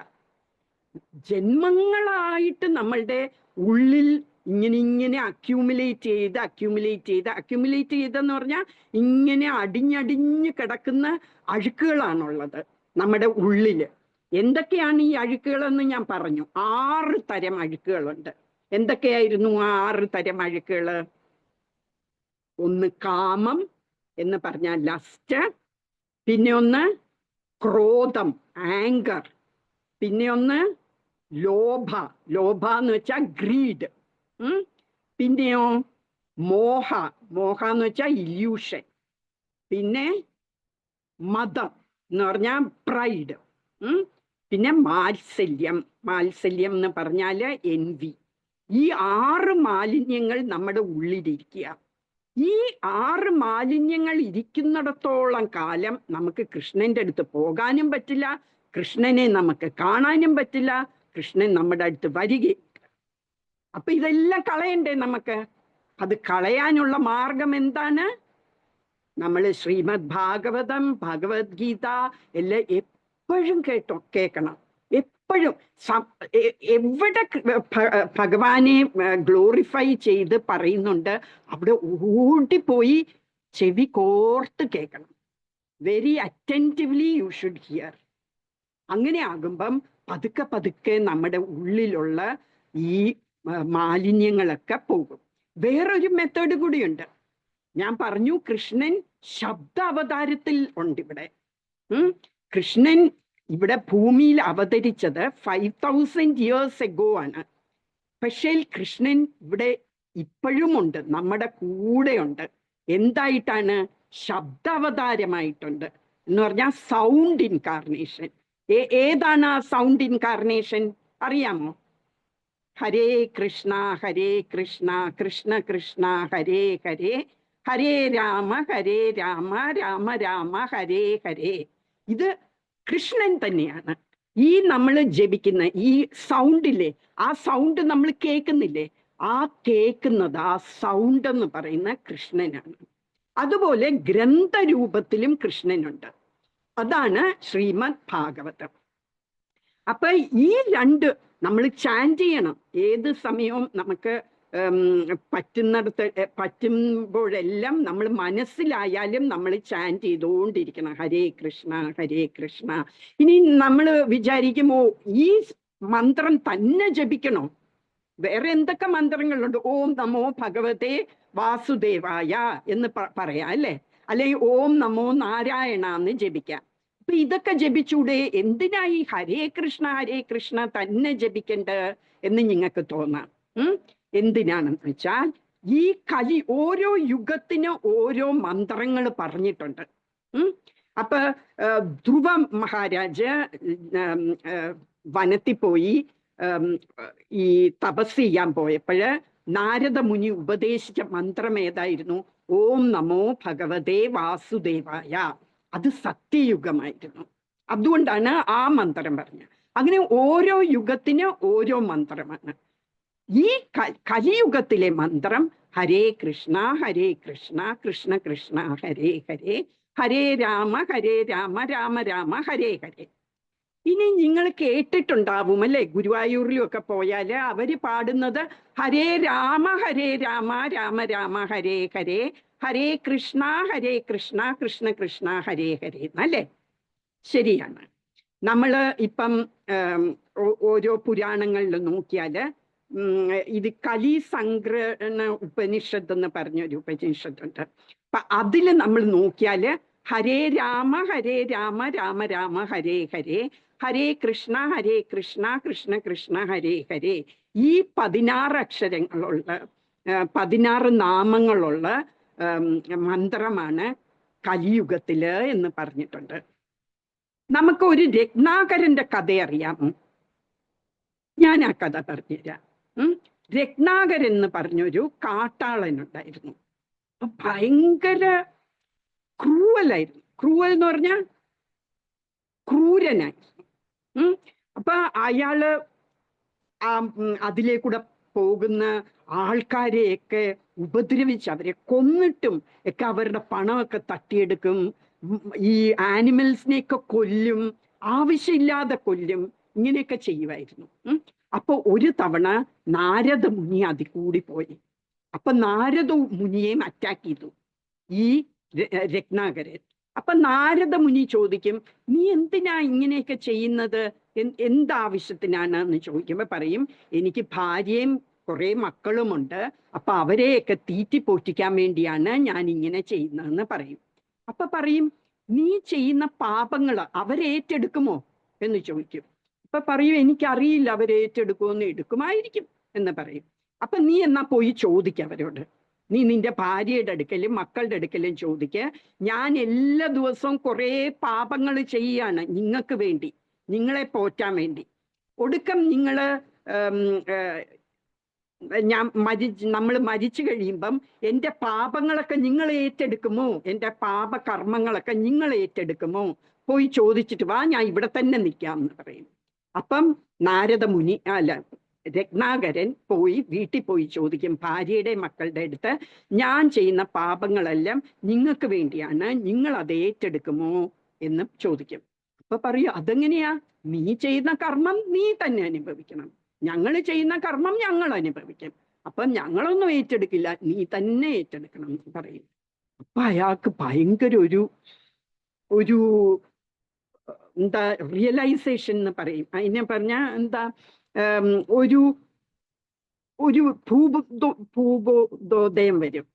A: ജന്മങ്ങളായിട്ട് നമ്മളുടെ ഉള്ളിൽ ഇങ്ങനെ അക്യൂമുലേറ്റ് ചെയ്തെന്ന് പറഞ്ഞാൽ ഇങ്ങനെ അടിഞ്ഞടിഞ്ഞ് കിടക്കുന്ന അഴുക്കുകളാണുള്ളത് നമ്മുടെ ഉള്ളില്. എന്തൊക്കെയാണ് ഈ അഴുക്കുകളെന്ന് ഞാൻ പറഞ്ഞു. 6 തരം അഴുക്കുകളുണ്ട്. എന്തൊക്കെയായിരുന്നു ആ 6 തരം അഴുക്കുകൾ? ഒന്ന് കാമം എന്ന് പറഞ്ഞാൽ ലസ്റ്റ്, പിന്നെ ഒന്ന് ക്രോധം, ആങ്കർ, പിന്നെ ഒന്ന് ലോഭ എന്ന് വെച്ചാൽ ഗ്രീഡ്, പിന്നെയോ മോഹ എന്ന് വെച്ചാൽ ഇല്യൂഷൻ, പിന്നെ മതം എന്ന് പറഞ്ഞാൽ പ്രൈഡ്, പിന്നെ മാത്സല്യം എന്ന് പറഞ്ഞാൽ എൻവി. ഈ 6 മാലിന്യങ്ങൾ നമ്മുടെ ഉള്ളിലിരിക്കുക. ഈ 6 മാലിന്യങ്ങൾ ഇരിക്കുന്നിടത്തോളം കാലം നമുക്ക് കൃഷ്ണന്റെ അടുത്ത് പോകാനും പറ്റില്ല, കൃഷ്ണനെ നമുക്ക് കാണാനും പറ്റില്ല, കൃഷ്ണൻ നമ്മുടെ അടുത്ത് വരികയില്ല. അപ്പൊ ഇതെല്ലാം കളയണ്ടേ നമുക്ക്? അത് കളയാനുള്ള മാർഗം എന്താണ്? നമ്മൾ ശ്രീമദ് ഭാഗവതം, ഭഗവത്ഗീത എല്ലാം എപ്പോഴും കേൾക്കണം. എപ്പോഴും എവിടെ ഭഗവാനെ ഗ്ലോറിഫൈ ചെയ്ത് പറയുന്നുണ്ട് അവിടെ ഓടിപ്പോയി ചെവി കോർത്ത് കേൾക്കണം. Very attentively you should here. അങ്ങനെ ആകുമ്പം പതുക്കെ നമ്മുടെ ഉള്ളിലുള്ള ഈ മാലിന്യങ്ങളൊക്കെ പോകും. വേറൊരു മെത്തേഡ് കൂടിയുണ്ട്. ഞാൻ പറഞ്ഞു, കൃഷ്ണൻ ശബ്ദ അവതാരത്തിൽ ഉണ്ട് ഇവിടെ. കൃഷ്ണൻ ഇവിടെ ഭൂമിയിൽ അവതരിച്ചത് 5000 years ago ആണ്. പക്ഷേ കൃഷ്ണൻ ഇവിടെ ഇപ്പോഴും ഉണ്ട്, നമ്മുടെ കൂടെയുണ്ട്. എന്തായിട്ടാണ്? ശബ്ദാവതാരമായിട്ടുണ്ട് എന്ന് പറഞ്ഞാൽ സൗണ്ട് ഇൻകാർണേഷൻ. ഏതാണ് ആ സൗണ്ട് ഇൻകാർണേഷൻ അറിയാമോ? ഹരേ കൃഷ്ണ കൃഷ്ണ കൃഷ്ണ ഹരേ ഹരേ, ഹരേ രാമ രാമ രാമ ഹരേ ഹരേ. ഇത് കൃഷ്ണൻ തന്നെയാണ്. ഈ നമ്മൾ ജപിക്കുന്ന ഈ സൗണ്ടില്ലേ, ആ സൗണ്ട് നമ്മൾ കേൾക്കുന്നില്ലേ, ആ കേൾക്കുന്നത്, ആ സൗണ്ട് എന്ന് പറയുന്ന കൃഷ്ണനാണ്. അതുപോലെ ഗ്രന്ഥരൂപത്തിലും കൃഷ്ണനുണ്ട്. അതാണ് ശ്രീമദ് ഭാഗവതം. അപ്പൊ ഈ 2 നമ്മൾ ചാൻറ്റ് ചെയ്യണം. ഏത് സമയവും നമുക്ക് പറ്റുമ്പോഴെല്ലാം നമ്മൾ മനസ്സിലായാലും നമ്മൾ ചാൻറ്റ് ചെയ്തുകൊണ്ടിരിക്കണം, ഹരേ കൃഷ്ണ ഹരേ കൃഷ്ണ. ഇനി നമ്മൾ വിചാരിക്കുമോ ഈ മന്ത്രം തന്നെ ജപിക്കണോ? വേറെ എന്തൊക്കെ മന്ത്രങ്ങളുണ്ട്? ഓം നമോ ഭഗവതേ വാസുദേവായ എന്ന് പറയാം അല്ലേ, അല്ലെങ്കിൽ ഓം നമോ നാരായണ എന്ന് ജപിക്കാം. അപ്പൊ ഇതൊക്കെ ജപിച്ചൂടെ? എന്തിനാ ഈ ഹരേ കൃഷ്ണ തന്നെ ജപിക്കണ്ടേ എന്ന് നിങ്ങൾക്ക് തോന്നാം. എന്തിനാണെന്ന് വെച്ചാൽ ഈ ഓരോ യുഗത്തിന് ഓരോ മന്ത്രങ്ങൾ പറഞ്ഞിട്ടുണ്ട്. അപ്പൊ ധ്രുവ മഹാരാജ് വനത്തിൽ പോയി ഈ തപസ് ചെയ്യാൻ പോയപ്പോഴ് നാരദ മുനി ഉപദേശിച്ച മന്ത്രം ഏതായിരുന്നു? ഓം നമോ ഭഗവതേ വാസുദേവായ. അത് സത്യയുഗമായിരുന്നു. അതുകൊണ്ടാണ് ആ മന്ത്രം പറഞ്ഞത്. അങ്ങനെ ഓരോ യുഗത്തിന് ഓരോ മന്ത്രമാണ്. ഈ കലിയുഗത്തിലെ മന്ത്രം ഹരേ കൃഷ്ണ കൃഷ്ണ കൃഷ്ണ ഹരേ ഹരേ, ഹരേ രാമ രാമ രാമ ഹരേ ഹരേ. ഇനി നിങ്ങൾ കേട്ടിട്ടുണ്ടാവും അല്ലെ, ഗുരുവായൂരിലും ഒക്കെ പോയാല് അവര് പാടുന്നത് ഹരേ രാമ രാമ രാമ ഹരേ ഹരേ, ഹരേ കൃഷ്ണ കൃഷ്ണ കൃഷ്ണ ഹരേ ഹരേ എന്നല്ലേ? ശരിയാണ്. നമ്മള് ഇപ്പം ഓരോ പുരാണങ്ങളിൽ നോക്കിയാല് ഇത് കലി സംഗ്രഹണ ഉപനിഷത്ത് എന്ന് പറഞ്ഞൊരു ഉപനിഷത്തുണ്ട്. അപ്പൊ അതില് നമ്മൾ നോക്കിയാല് ഹരേ രാമ രാമ രാമ ഹരേ ഹരേ, ഹരേ കൃഷ്ണ കൃഷ്ണ കൃഷ്ണ ഹരേ ഹരേ. ഈ 16 അക്ഷരങ്ങളുള്ള 16 നാമങ്ങളുള്ള മന്ത്രമാണ് കലിയുഗത്തില് എന്ന് പറഞ്ഞിട്ടുണ്ട്. നമുക്ക് ഒരു രത്നാകരന്റെ കഥ അറിയാമോ? ഞാൻ ആ കഥ പറഞ്ഞുതരാം. രത്നാകരൻ എന്ന് പറഞ്ഞൊരു കാട്ടാളനുണ്ടായിരുന്നു. ഭയങ്കര ക്രൂവലായിരുന്നു. ക്രൂവൽ എന്ന് പറഞ്ഞാൽ ക്രൂരനായിരുന്നു. അപ്പൊ അയാള് അതിലേക്കൂടെ പോകുന്ന ആൾക്കാരെയൊക്കെ ഉപദ്രവിച്ച് അവരെ കൊന്നിട്ടും ഒക്കെ അവരുടെ പണമൊക്കെ തട്ടിയെടുക്കും. ഈ ആനിമൽസിനെയൊക്കെ കൊല്ലും, ആവശ്യമില്ലാതെ കൊല്ലും, ഇങ്ങനെയൊക്കെ ചെയ്യുമായിരുന്നു. അപ്പൊ ഒരു തവണ നാരദ മുനി അതിൽ കൂടി പോയി. അപ്പൊ നാരദ മുനിയെയും അറ്റാക്ക് ചെയ്തു ഈ രത്നാകരൻ. അപ്പൊ നാരദ മുനി ചോദിക്കും, നീ എന്തിനാ ഇങ്ങനെയൊക്കെ ചെയ്യുന്നത്, എന്താവശ്യത്തിനാണ് എന്ന് ചോദിക്കുമ്പോ പറയും, എനിക്ക് ഭാര്യയും കുറെ മക്കളുമുണ്ട്, അപ്പൊ അവരെയൊക്കെ തീറ്റിപ്പോറ്റിക്കാൻ വേണ്ടിയാണ് ഞാൻ ഇങ്ങനെ ചെയ്യുന്നതെന്ന് പറയും. അപ്പൊ പറയും, നീ ചെയ്യുന്ന പാപങ്ങൾ അവരേറ്റെടുക്കുമോ എന്ന് ചോദിക്കും. അപ്പൊ പറയും, എനിക്കറിയില്ല അവരേറ്റെടുക്കുമോന്ന്. എടുക്കുമായിരിക്കും എന്ന് പറയും. അപ്പൊ നീ എന്നാ പോയി ചോദിക്ക അവരോട്. നീ നിന്റെ ഭാര്യയുടെ അടുക്കലും മക്കളുടെ അടുക്കലും ചോദിക്ക, ഞാൻ എല്ലാ ദിവസവും കുറെ പാപങ്ങൾ ചെയ്യാണ് നിങ്ങൾക്ക് വേണ്ടി, നിങ്ങളെ പോറ്റാൻ വേണ്ടി. ഒടുക്കം നമ്മൾ മരിച്ചു കഴിയുമ്പം എൻ്റെ പാപങ്ങളൊക്കെ നിങ്ങൾ ഏറ്റെടുക്കുമോ, എൻ്റെ പാപകർമ്മങ്ങളൊക്കെ നിങ്ങൾ ഏറ്റെടുക്കുമോ? പോയി ചോദിച്ചിട്ട് വാ, ഞാൻ ഇവിടെ തന്നെ നിൽക്കാം എന്ന് പറയും. അപ്പം നാരദ മുനി രത്നാകരൻ വീട്ടിൽ പോയി ചോദിക്കും ഭാര്യയുടെ മക്കളുടെ അടുത്ത്, ഞാൻ ചെയ്യുന്ന പാപങ്ങളെല്ലാം നിങ്ങൾക്ക് വേണ്ടിയാണ്, നിങ്ങൾ അത് ഏറ്റെടുക്കുമോ എന്ന് ചോദിക്കും. അപ്പൊ പറയൂ, അതെങ്ങനെയാ? നീ ചെയ്യുന്ന കർമ്മം നീ തന്നെ അനുഭവിക്കണം, ഞങ്ങൾ ചെയ്യുന്ന കർമ്മം ഞങ്ങൾ അനുഭവിക്കും, അപ്പൊ ഞങ്ങളൊന്നും ഏറ്റെടുക്കില്ല, നീ തന്നെ ഏറ്റെടുക്കണം എന്ന് പറയും. അപ്പൊ അയാൾക്ക് ഭയങ്കര ഒരു എന്താ റിയലൈസേഷൻ എന്ന് പറയും. അതിനെ പറഞ്ഞ എന്താ, ഒരു ഭൂബോധോദയം വരും.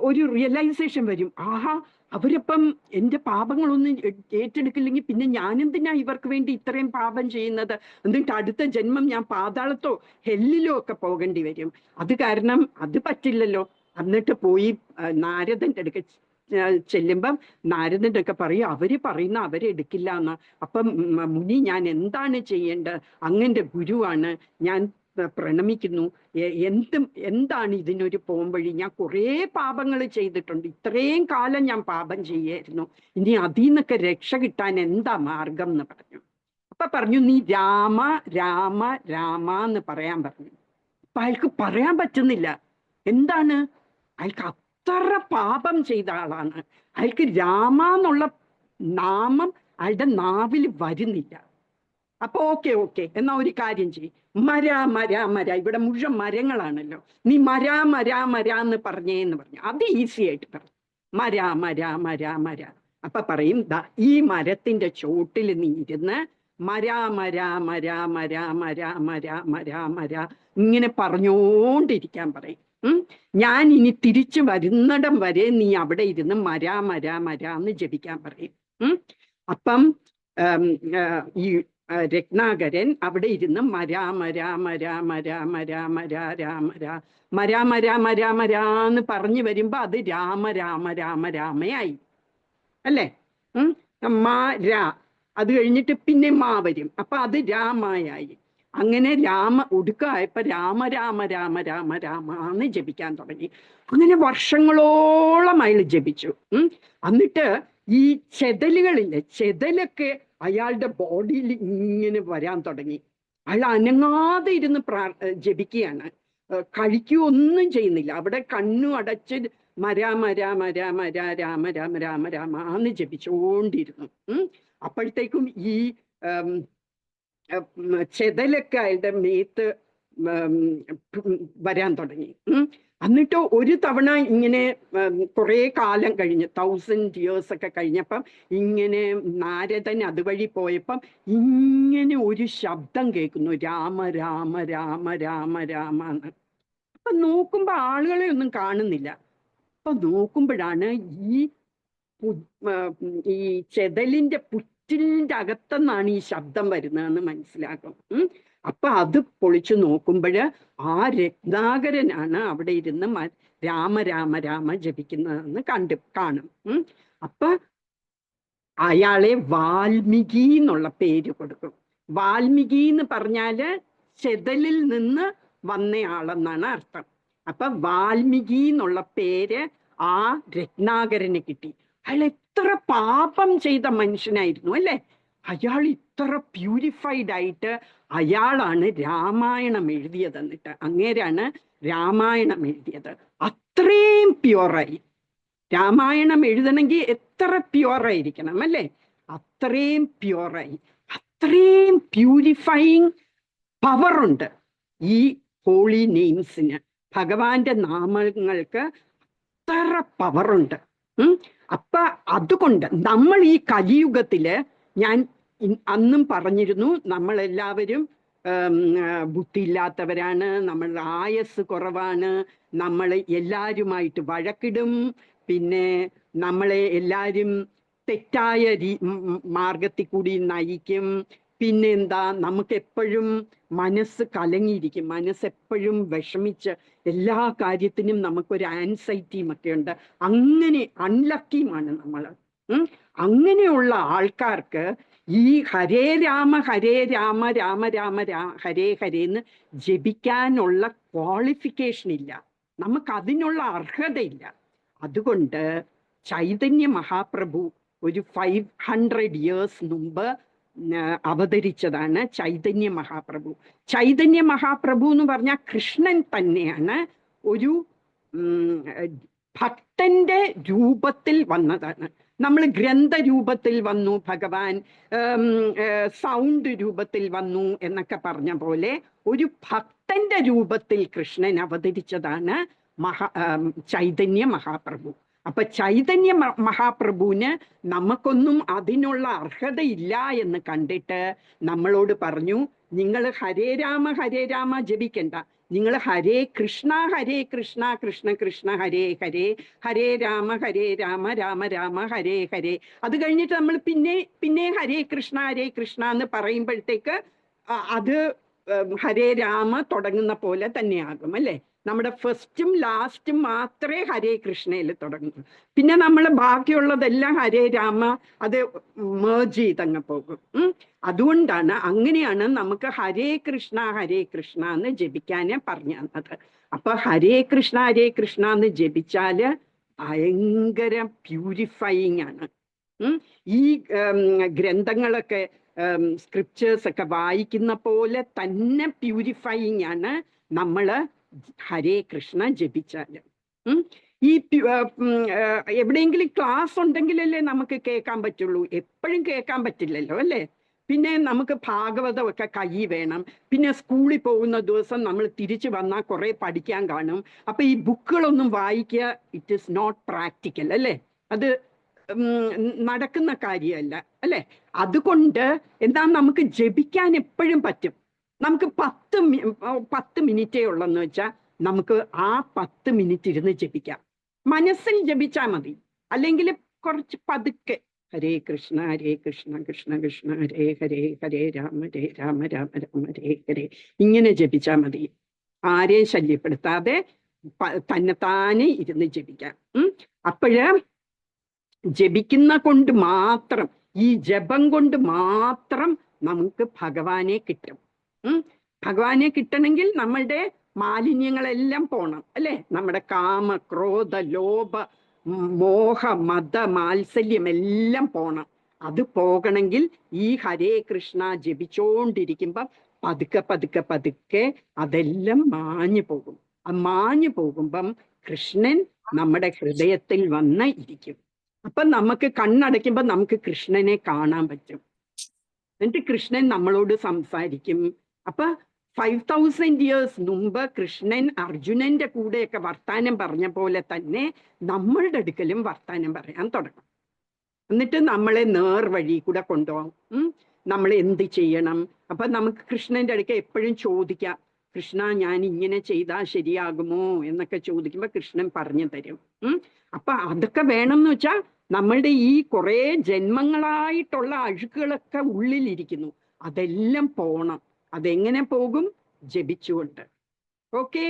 A: ഒരു റിയലൈസേഷൻ വരും. ആഹാ, അവരിപ്പം എൻ്റെ പാപങ്ങളൊന്നും ഏറ്റെടുക്കില്ലെങ്കിൽ പിന്നെ ഞാനെന്തിനാ ഇവർക്ക് വേണ്ടി ഇത്രയും പാപം ചെയ്യുന്നത്? എന്നിട്ട് അടുത്ത ജന്മം ഞാൻ പാതാളത്തോ ഹെല്ലിലോ ഒക്കെ പോകേണ്ടി വരും. അത് കാരണം അത് പറ്റില്ലല്ലോ. എന്നിട്ട് പോയി നാരദന്റെ അടുക്ക ചെല്ലുമ്പം നാരദന്റെ ഒക്കെ പറയും, അവര് പറയുന്ന അവരെടുക്കില്ല എന്ന്. അപ്പം മുനി, ഞാൻ എന്താണ് ചെയ്യേണ്ടത്? അങ്ങന്റെ ഗുരുവാണ്, ഞാൻ പ്രണമിക്കുന്നു. എന്താണ് ഇതിനൊരു പോംവഴി? ഞാൻ കുറേ പാപങ്ങൾ ചെയ്തിട്ടുണ്ട്, ഇത്രയും കാലം ഞാൻ പാപം ചെയ്യായിരുന്നു, ഇനി അതിൽ നിന്നൊക്കെ രക്ഷ കിട്ടാൻ എന്താ മാർഗം എന്ന് പറഞ്ഞു. അപ്പൊ പറഞ്ഞു, നീ രാമ രാമ രാമ എന്ന് പറയാൻ പറഞ്ഞു. അപ്പൊ അയാൾക്ക് പറയാൻ പറ്റുന്നില്ല. എന്താണ്? അയാൾക്ക് അത്ര പാപം ചെയ്ത ആളാണ്. അയാൾക്ക് രാമ എന്നുള്ള നാമം അയാളുടെ നാവിൽ വരുന്നില്ല. അപ്പൊ ഓക്കെ എന്നാ ഒരു കാര്യം ചെയ്യും, മര ഇവിടെ മുഴുവൻ മരങ്ങളാണല്ലോ, നീ മര എന്ന് പറഞ്ഞേന്ന് പറഞ്ഞു. അത് ഈസി ആയിട്ട് പറഞ്ഞു, മര. അപ്പൊ പറയും, ദാ ഈ മരത്തിന്റെ ചോട്ടിൽ നീ ഇരുന്ന് മര ഇങ്ങനെ പറഞ്ഞോണ്ടിരിക്കാൻ പറയും. ഞാൻ ഇനി തിരിച്ചു വരുന്നിടം വരെ നീ അവിടെ ഇരുന്ന് മര എന്ന് ജപിക്കാൻ പറയും. അപ്പം ഈ രത്നാകരൻ അവിടെ ഇരുന്ന് എന്ന് പറഞ്ഞു വരുമ്പോ അത് രാമയായി അല്ലേ? അത് കഴിഞ്ഞിട്ട് പിന്നെ മാ വരും, അപ്പൊ അത് രാമായായി. അങ്ങനെ ഒടുക്കായപ്പോ രാമ എന്ന് ജപിക്കാൻ തുടങ്ങി. അങ്ങനെ വർഷങ്ങളോളം അയാൾ ജപിച്ചു. എന്നിട്ട് ഈ ചെതലൊക്കെ അയാളുടെ ബോഡിയിൽ ഇങ്ങനെ വരാൻ തുടങ്ങി. അയാൾ അനങ്ങാതെ ഇരുന്ന് ജപിക്കുകയാണ്, കഴിക്കുകയൊന്നും ചെയ്യുന്നില്ല. അവിടെ കണ്ണു അടച്ച് രാമ എന്ന് ജപിച്ചുകൊണ്ടിരുന്നു. അപ്പോഴത്തേക്കും ഈ ചെതലൊക്കെ അയാളുടെ മേത്ത് വരാൻ തുടങ്ങി. എന്നിട്ട് ഒരു തവണ ഇങ്ങനെ കുറെ കാലം കഴിഞ്ഞ് 1000 years ഒക്കെ കഴിഞ്ഞപ്പം ഇങ്ങനെ നാരദൻ അതുവഴി പോയപ്പം ഇങ്ങനെ ഒരു ശബ്ദം കേൾക്കുന്നു, രാമ എന്ന്. അപ്പൊ നോക്കുമ്പോ ആളുകളെ ഒന്നും കാണുന്നില്ല. അപ്പൊ നോക്കുമ്പോഴാണ് ഈ ചെതലിന്റെ പുറ്റിലിന്റെ അകത്തുനിന്നാണ് ഈ ശബ്ദം വരുന്നതെന്ന് മനസ്സിലാക്കും. അപ്പൊ അത് പൊളിച്ചു നോക്കുമ്പോഴ് ആ രത്നാകരനാണ് അവിടെ ഇരുന്ന് രാമ ജപിക്കുന്നതെന്ന് കാണും. അപ്പൊ അയാളെ വാൽമീകി എന്നുള്ള പേര് കൊടുക്കും. വാൽമീകി എന്ന് പറഞ്ഞാല് ചെതലിൽ നിന്ന് വന്നയാളെന്നാണ് അർത്ഥം. അപ്പൊ വാൽമീകി എന്നുള്ള പേര് ആ രത്നാകരന് കിട്ടി. അയാൾ എത്ര പാപം ചെയ്ത മനുഷ്യനായിരുന്നു അല്ലേ? അയാൾ ഇത്ര പ്യൂരിഫൈഡ് ആയിട്ട് അയാളാണ് രാമായണം എഴുതിയത്. എന്നിട്ട് അങ്ങേരാണ് രാമായണം എഴുതിയത്. അത്രയും പ്യുവറായി. രാമായണം എഴുതണമെങ്കിൽ എത്ര പ്യുവറായിരിക്കണം അല്ലേ? അത്രയും പ്യുവറായി. അത്രയും പ്യൂരിഫൈങ് പവറുണ്ട് ഈ ഹോളി നെയിംസിന്. ഭഗവാന്റെ നാമങ്ങൾക്ക് അത്ര പവറുണ്ട്. അപ്പൊ അതുകൊണ്ട് നമ്മൾ ഈ കലിയുഗത്തില്, ഞാൻ അന്നും പറഞ്ഞിരുന്നു, നമ്മളെല്ലാവരും ബുദ്ധിയില്ലാത്തവരാണ്, നമ്മളുടെ ആയസ് കുറവാണ്, നമ്മൾ എല്ലാവരുമായിട്ട് വഴക്കിടും, പിന്നെ നമ്മളെ എല്ലാവരും തെറ്റായ മാർഗത്തിൽ കൂടി നയിക്കും. പിന്നെന്താ, നമുക്ക് എപ്പോഴും മനസ്സ് കലങ്ങിയിരിക്കും, മനസ്സെപ്പോഴും വിഷമിച്ച് എല്ലാ കാര്യത്തിനും നമുക്കൊരു ആൻസൈറ്റിയും ഒക്കെ ഉണ്ട്. അങ്ങനെ അൺലക്കിയുമാണ് നമ്മൾ. അങ്ങനെയുള്ള ആൾക്കാർക്ക് ഈ ഹരേ രാമ രാമ ഹരേ ഹരേ എന്ന് ജപിക്കാനുള്ള ക്വാളിഫിക്കേഷൻ ഇല്ല, നമുക്ക് അതിനുള്ള അർഹതയില്ല. അതുകൊണ്ട് ചൈതന്യ മഹാപ്രഭു ഒരു 500 years മുമ്പ് അവതരിച്ചതാണ് ചൈതന്യ മഹാപ്രഭു. ചൈതന്യ മഹാപ്രഭു എന്ന് പറഞ്ഞാൽ കൃഷ്ണൻ തന്നെയാണ്, ഒരു ഭക്തന്റെ രൂപത്തിൽ വന്നതാണ്. നമ്മൾ ഗ്രന്ഥരൂപത്തിൽ വന്നു ഭഗവാൻ, സൗണ്ട് രൂപത്തിൽ വന്നു എന്നൊക്കെ പറഞ്ഞ പോലെ ഒരു ഭക്തന്റെ രൂപത്തിൽ കൃഷ്ണൻ അവതരിച്ചതാണ് ചൈതന്യ മഹാപ്രഭു. അപ്പൊ ചൈതന്യ മഹാപ്രഭുവിന് നമുക്കൊന്നും അതിനുള്ള അർഹതയില്ല എന്ന് കണ്ടിട്ട് നമ്മളോട് പറഞ്ഞു, നിങ്ങൾ ഹരേ രാമ ജപിക്കണ്ട, നിങ്ങൾ ഹരേ കൃഷ്ണ കൃഷ്ണ കൃഷ്ണ ഹരേ ഹരേ, ഹരേ രാമ രാമ രാമ ഹരേ ഹരേ. അത് കഴിഞ്ഞിട്ട് നമ്മൾ പിന്നെ ഹരേ കൃഷ്ണ എന്ന് പറയുമ്പോഴത്തേക്ക് അത് ഹരേ രാമ തുടങ്ങുന്ന പോലെ തന്നെയാകും അല്ലേ? നമ്മുടെ ഫസ്റ്റും ലാസ്റ്റും മാത്രമേ ഹരേ കൃഷ്ണയിൽ തുടങ്ങുന്നു. പിന്നെ നമ്മൾ ബാക്കിയുള്ളതെല്ലാം ഹരേ രാമ, അത് മേർജ് ചെയ്തങ്ങ് പോകും. അതുകൊണ്ടാണ്, അങ്ങനെയാണ് നമുക്ക് ഹരേ കൃഷ്ണ എന്ന് ജപിക്കാന് പറഞ്ഞു തന്നത്. അപ്പൊ ഹരേ കൃഷ്ണ എന്ന് ജപിച്ചാല് ഭയങ്കര പ്യൂരിഫൈയിങ് ആണ്. ഈ ഗ്രന്ഥങ്ങളൊക്കെ സ്ക്രിപ്റ്റേഴ്സ് ഒക്കെ വായിക്കുന്ന പോലെ തന്നെ പ്യൂരിഫൈയിങ് ആണ് നമ്മള് ഹരേ കൃഷ്ണ ജപിച്ചാല്. ഈ എവിടെയെങ്കിലും ക്ലാസ് ഉണ്ടെങ്കിലല്ലേ നമുക്ക് കേൾക്കാൻ പറ്റുള്ളൂ, എപ്പോഴും കേൾക്കാൻ പറ്റില്ലല്ലോ അല്ലേ? പിന്നെ നമുക്ക് ഭാഗവതമൊക്കെ കൈ വേണം. പിന്നെ സ്കൂളിൽ പോകുന്ന ദിവസം നമ്മൾ തിരിച്ചു വന്നാൽ കുറെ പഠിക്കാൻ കാണും. അപ്പൊ ഈ ബുക്കുകളൊന്നും വായിക്കുക ഇറ്റ് ഇസ് നോട്ട് പ്രാക്ടിക്കൽ അല്ലേ, അത് നടക്കുന്ന കാര്യമല്ല അല്ലേ. അതുകൊണ്ട് എന്താ, നമുക്ക് ജപിക്കാൻ എപ്പോഴും പറ്റും. നമുക്ക് 10 മിനിറ്റേ ഉള്ളെന്ന് വെച്ചാൽ നമുക്ക് ആ 10 മിനിറ്റ് ഇരുന്ന് ജപിക്കാം. മനസ്സിൽ ജപിച്ചാൽ മതി, അല്ലെങ്കിൽ കുറച്ച് പതുക്കെ ഹരേ കൃഷ്ണ കൃഷ്ണ കൃഷ്ണ ഹരേ ഹരേ, ഹരേ രാമ രാമ രാമ ഹരേ ഹരേ, ഇങ്ങനെ ജപിച്ചാൽ മതി. ആരെയും ശല്യപ്പെടുത്താതെ തന്നെത്താനെ ഇരുന്ന് ജപിക്കാം. അപ്പോഴ് ജപിക്കുന്ന കൊണ്ട് മാത്രം, ഈ ജപം കൊണ്ട് മാത്രം നമുക്ക് ഭഗവാനെ കിട്ടും. ഭഗവാനെ കിട്ടണമെങ്കിൽ നമ്മളുടെ മാലിന്യങ്ങളെല്ലാം പോണം അല്ലെ. നമ്മുടെ കാമ, ക്രോധ, ലോഭ, മോഹ, മത, മാത്സല്യം എല്ലാം പോണം. അത് പോകണമെങ്കിൽ ഈ ഹരേ കൃഷ്ണ ജപിച്ചോണ്ടിരിക്കുമ്പം പതുക്കെ പതുക്കെ പതുക്കെ അതെല്ലാം മാഞ്ഞു പോകും. ആ മാഞ്ഞു പോകുമ്പം കൃഷ്ണൻ നമ്മുടെ ഹൃദയത്തിൽ വന്ന് ഇരിക്കും. അപ്പൊ നമുക്ക് കണ്ണടയ്ക്കുമ്പോ നമുക്ക് കൃഷ്ണനെ കാണാൻ പറ്റും. എന്നിട്ട് കൃഷ്ണൻ നമ്മളോട് സംസാരിക്കും. അപ്പൊ 5000 years മുമ്പ് കൃഷ്ണൻ അർജുനന്റെ കൂടെയൊക്കെ വർത്താനം പറഞ്ഞ പോലെ തന്നെ നമ്മളുടെ അടുക്കലും വർത്താനം പറയാൻ തുടങ്ങും. എന്നിട്ട് നമ്മളെ നേർവഴി കൂടെ കൊണ്ടുപോകും. നമ്മൾ എന്ത് ചെയ്യണം? അപ്പൊ നമുക്ക് കൃഷ്ണന്റെ അടുക്ക എപ്പോഴും ചോദിക്കാം, കൃഷ്ണ ഞാൻ ഇങ്ങനെ ചെയ്താൽ ശരിയാകുമോ എന്നൊക്കെ ചോദിക്കുമ്പോ കൃഷ്ണൻ പറഞ്ഞു തരും. അപ്പൊ അതൊക്കെ വേണമെന്ന് വെച്ചാൽ നമ്മളുടെ ഈ കുറെ ജന്മങ്ങളായിട്ടുള്ള അഴുക്കുകളൊക്കെ ഉള്ളിലിരിക്കുന്നു, അതെല്ലാം പോണം. അതെങ്ങനെ പോകും? ജപിച്ചുകൊണ്ട്. ഓക്കെ,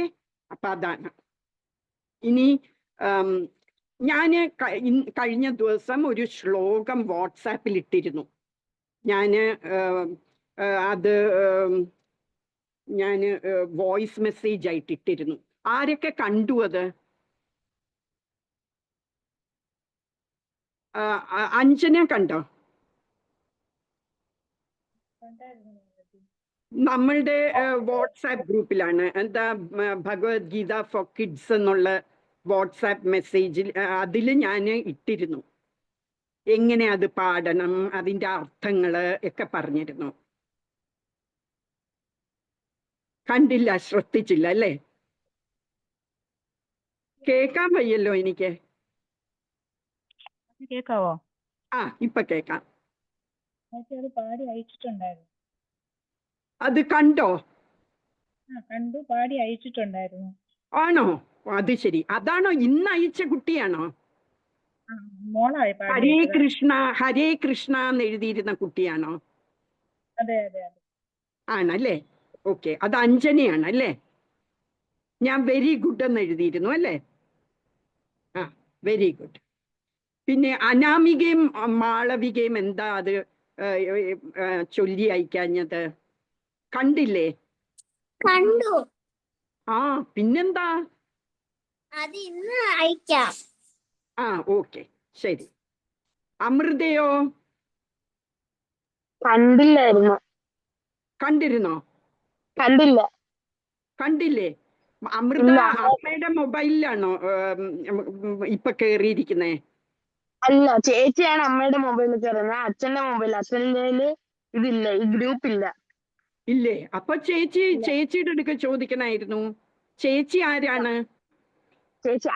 A: അപ്പൊ അതാണ്. ഇനി ഞാന് കഴിഞ്ഞ ദിവസം ഒരു ശ്ലോകം വാട്സാപ്പിൽ ഇട്ടിരുന്നു. അത് ഞാൻ വോയിസ് മെസ്സേജ് ആയിട്ട് ഇട്ടിരുന്നു. ആരൊക്കെ കണ്ടു അത്? അഞ്ജന കണ്ടോ? നമ്മളുടെ വാട്സാപ്പ് ഗ്രൂപ്പിലാണ്. എന്താ, ഭഗവത്ഗീത ഫോർ കിഡ്സ് എന്നുള്ള വാട്സാപ്പ് മെസ്സേജിൽ അതിൽ ഞാൻ ഇട്ടിരുന്നു. എങ്ങനെ അത് പാടണം, അതിൻ്റെ അർത്ഥങ്ങള് ഒക്കെ പറഞ്ഞിരുന്നു. കണ്ടില്ല, ശ്രദ്ധിച്ചില്ല അല്ലേ? കേൾക്കാൻ വയ്യല്ലോ എനിക്ക്.
C: കേക്കാവോ?
A: ഇപ്പൊ കേൾക്കാം.
C: അത് പാടി അയച്ചിട്ടുണ്ടായിരുന്നു.
A: അത് കണ്ടോ?
C: കണ്ടു, പാടി അയച്ചിട്ടുണ്ടായിരുന്നു.
A: ആണോ? അത് ശരി. അതാണോ ഇന്ന് അയച്ച കുട്ടിയാണോ? ഹരേ കൃഷ്ണ ഹരേ കൃഷ്ണ എന്ന് എഴുതിയിരുന്ന കുട്ടിയാണോ?
C: അതെ അതെ അതെ,
A: ആണല്ലേ. ഓക്കെ, അത് അഞ്ജനയാണ് അല്ലേ? ഞാൻ വെരി ഗുഡ് എന്ന് എഴുതിയിരുന്നു അല്ലേ? Very good. പിന്നെ അനാമികയും മാളവികയും എന്താ അത് ചൊല്ലി അയക്കാഞ്ഞത്? കണ്ടില്ലേ?
B: കണ്ടു.
A: പിന്നെന്താ?
B: അത് ഇന്ന് അയക്കാം.
A: ഓക്കെ, ശരി. അമൃതയോ?
D: കണ്ടില്ലായിരുന്നു.
A: കണ്ടിരുന്നോ? കണ്ടില്ലേ? അമൃത അമ്മയുടെ മൊബൈലിലാണോ ഇപ്പൊ കേറിയിരിക്കുന്നേ?
D: അല്ല, ചേച്ചിയാണ് അമ്മയുടെ മൊബൈലിൽ കയറുന്നത്. അച്ഛന്റെ മൊബൈൽ, അച്ഛൻ്റെ ഇതില്ല, ഈ ഗ്രൂപ്പ് ഇല്ല.
A: ഇല്ലേ? അപ്പൊ ചേച്ചിയുടെ അടുക്ക ചോദിക്കണായിരുന്നു. ചേച്ചി ആരാണ്?
D: ചേച്ചി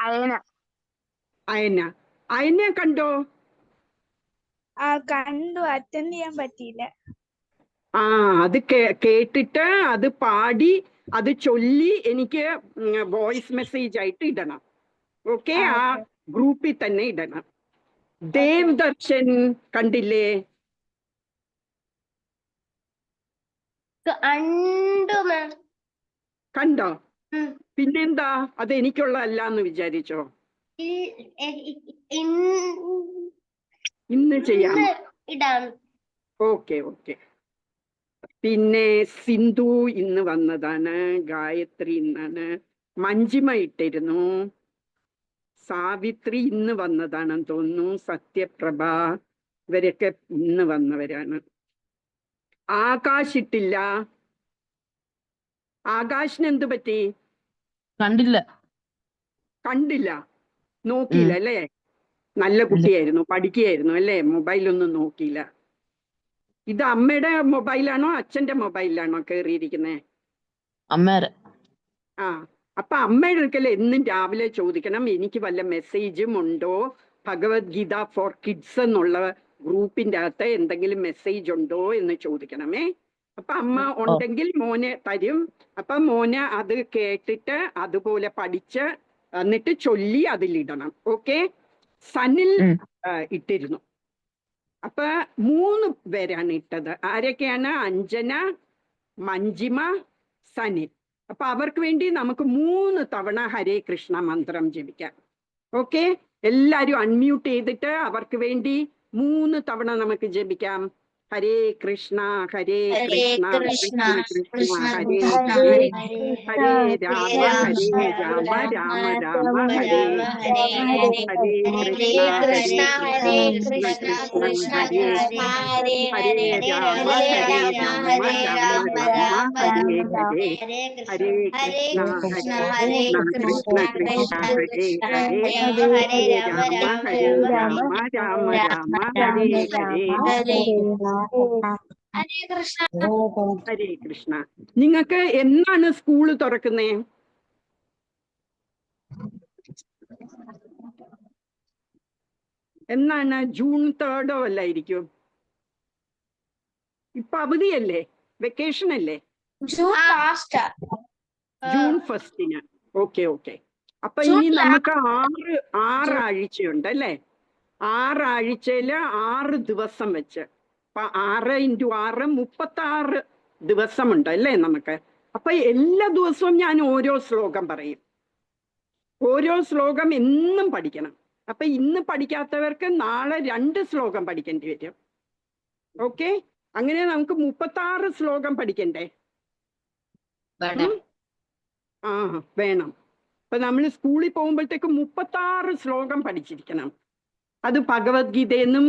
A: അയന കണ്ടോ?
B: കണ്ടു, അറ്റൻഡ് ചെയ്യാൻ പറ്റിയില്ല.
A: അത് കേട്ടിട്ട് അത് പാടി അത് ചൊല്ലി എനിക്ക് വോയിസ് മെസ്സേജ് ആയിട്ട് ഇടണം. ഓക്കെ, ആ ഗ്രൂപ്പിൽ തന്നെ ഇടണം. ദേവ് ദർശൻ കണ്ടില്ലേ? കണ്ടോ? പിന്നെന്താ, അത് എനിക്കുള്ളതല്ല എന്ന് വിചാരിച്ചോ? ഇന്ന് ചെയ്യാം. ഓക്കെ. പിന്നെ സിന്ധു ഇന്ന് വന്നതാണ്, ഗായത്രി ഇന്നാണ്, മഞ്ജിമ ഇട്ടിരുന്നു, സാവിത്രി ഇന്ന് വന്നതാണെന്ന് തോന്നുന്നു, സത്യപ്രഭ, ഇവരൊക്കെ ഇന്ന് വന്നവരാണ്. ആകാശ് ഇട്ടില്ല. ആകാശിന് എന്ത് പറ്റി? കണ്ടില്ല, നോക്കിയില്ല അല്ലേ? നല്ല കുട്ടിയായിരുന്നു, പഠിക്കുകയായിരുന്നു അല്ലേ? മൊബൈലൊന്നും നോക്കിയില്ല. ഇത് അമ്മയുടെ മൊബൈലാണോ അച്ഛന്റെ മൊബൈലിലാണോ കയറിയിരിക്കുന്നത്?
D: അമ്മേരെ.
A: ആ, അപ്പൊ അമ്മയുടെ അടുക്കൽ എന്നും രാവിലെ ചോദിക്കണം, എനിക്ക് വല്ല മെസ്സേജും ഉണ്ടോ, ഭഗവത്ഗീത ഫോർ കിഡ്സ് എന്നുള്ള ഗ്രൂപ്പിന്റെ അകത്ത് എന്തെങ്കിലും മെസ്സേജ് ഉണ്ടോ എന്ന് ചോദിക്കണമേ. അപ്പൊ അമ്മ ഉണ്ടെങ്കിൽ മോനെ തരും. അപ്പൊ മോനെ അത് കേട്ടിട്ട് അതുപോലെ പഠിച്ച് എന്നിട്ട് ചൊല്ലി അതിലിടണം. ഓക്കെ? സനിൽ ഇട്ടിരുന്നു. അപ്പൊ 3 പേരാണ് ഇട്ടത്. ആരൊക്കെയാണ്? അഞ്ജന, മഞ്ജിമ, സനിൽ. അപ്പൊ അവർക്ക് വേണ്ടി നമുക്ക് 3 തവണ ഹരേ കൃഷ്ണ മന്ത്രം ജപിക്കാം. ഓക്കെ? എല്ലാരും അൺമ്യൂട്ട് ചെയ്തിട്ട് അവർക്ക് വേണ്ടി 3 തവണ നമുക്ക് ജപിക്കാം. ഹരേ കൃഷ്ണ ഹരേ കൃഷ്ണ കൃഷ്ണ കൃഷ്ണ ഹരേ ഹരേ, ഹരേ രാമ ഹരേ രാമ രാമ രാമ ഹരേ ഹരേ, ഹരേ കൃഷ്ണ ഹരേ കൃഷ്ണ കൃഷ്ണ ഹരേ ഹരേ രാമ ഹരേ രാമ രാമ രാമ ഹരേ ഹരേ, ഹരേ കൃഷ്ണ ഹരേ കൃഷ്ണ കൃഷ്ണ ഹരേ ഹരേ, ഹരേ രാമ ഹരേ രാമ രാമ രാമ ഹരേ ഹരേ.
B: ഹരേ കൃഷ്ണ.
A: ഹരേ കൃഷ്ണ. നിങ്ങൾക്ക് എന്നാണ് സ്കൂള് തുറക്കുന്നേ? എന്നാണ്? ജൂൺ 3 അല്ലായിരിക്കും? ഇപ്പൊ അവധിയല്ലേ, വെക്കേഷൻ അല്ലേ?
B: June
A: 1 okay okay. അപ്പൊ ഇനി നമുക്ക് 6 ആഴ്ചയുണ്ട് അല്ലേ? 6 ആഴ്ചയില് 6 ദിവസം വെച്ച്, അപ്പൊ 6 × 6 36 ദിവസമുണ്ട് അല്ലേ നമുക്ക്? അപ്പൊ എല്ലാ ദിവസവും ഞാൻ ഓരോ ശ്ലോകം പറയും. ഓരോ ശ്ലോകം എന്നും പഠിക്കണം. അപ്പൊ ഇന്ന് പഠിക്കാത്തവർക്ക് നാളെ 2 ശ്ലോകം പഠിക്കേണ്ടി വരും. ഓക്കെ? അങ്ങനെ നമുക്ക് 36 ശ്ലോകം പഠിക്കണ്ടേ? ആ, വേണം. അപ്പൊ നമ്മൾ സ്കൂളിൽ പോകുമ്പോഴത്തേക്ക് 36 ശ്ലോകം പഠിച്ചിരിക്കണം. അത് ഭഗവത്ഗീതയെന്നും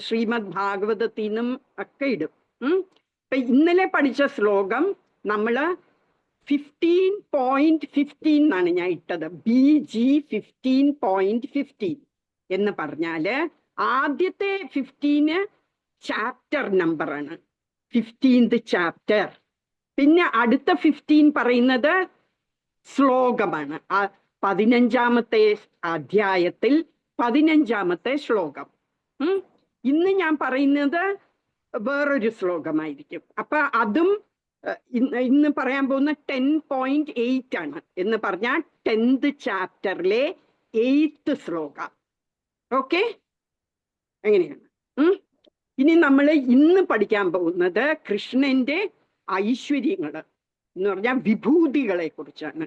A: ശ്രീമദ് ഭാഗവതത്തിനും ഒക്കെ ഇടും. ഇപ്പൊ ഇന്നലെ പഠിച്ച ശ്ലോകം നമ്മള് 15.15 എന്നാണ് ഞാൻ ഇട്ടത്. BG 15.15 എന്ന് പറഞ്ഞാല് ആദ്യത്തെ 15 ചാപ്റ്റർ നമ്പറാണ്, 15th ചാപ്റ്റർ. പിന്നെ അടുത്ത 15 പറയുന്നത് ശ്ലോകമാണ്. 15ാമത്തെ അധ്യായത്തിൽ 15ാമത്തെ ശ്ലോകം. ഇന്ന് ഞാൻ പറയുന്നത് വേറൊരു ശ്ലോകമായിരിക്കും. അപ്പൊ അതും ഇന്ന് പറയാൻ പോകുന്ന 10.8 ആണ്. എന്ന് പറഞ്ഞാൽ 10th ചാപ്റ്ററിലെ 8th ശ്ലോകം. ഓക്കെ? എങ്ങനെയാണ്? ഇനി നമ്മൾ ഇന്ന് പഠിക്കാൻ പോകുന്നത് കൃഷ്ണന്റെ ഐശ്വര്യങ്ങള് എന്ന് പറഞ്ഞാൽ വിഭൂതികളെ കുറിച്ചാണ്.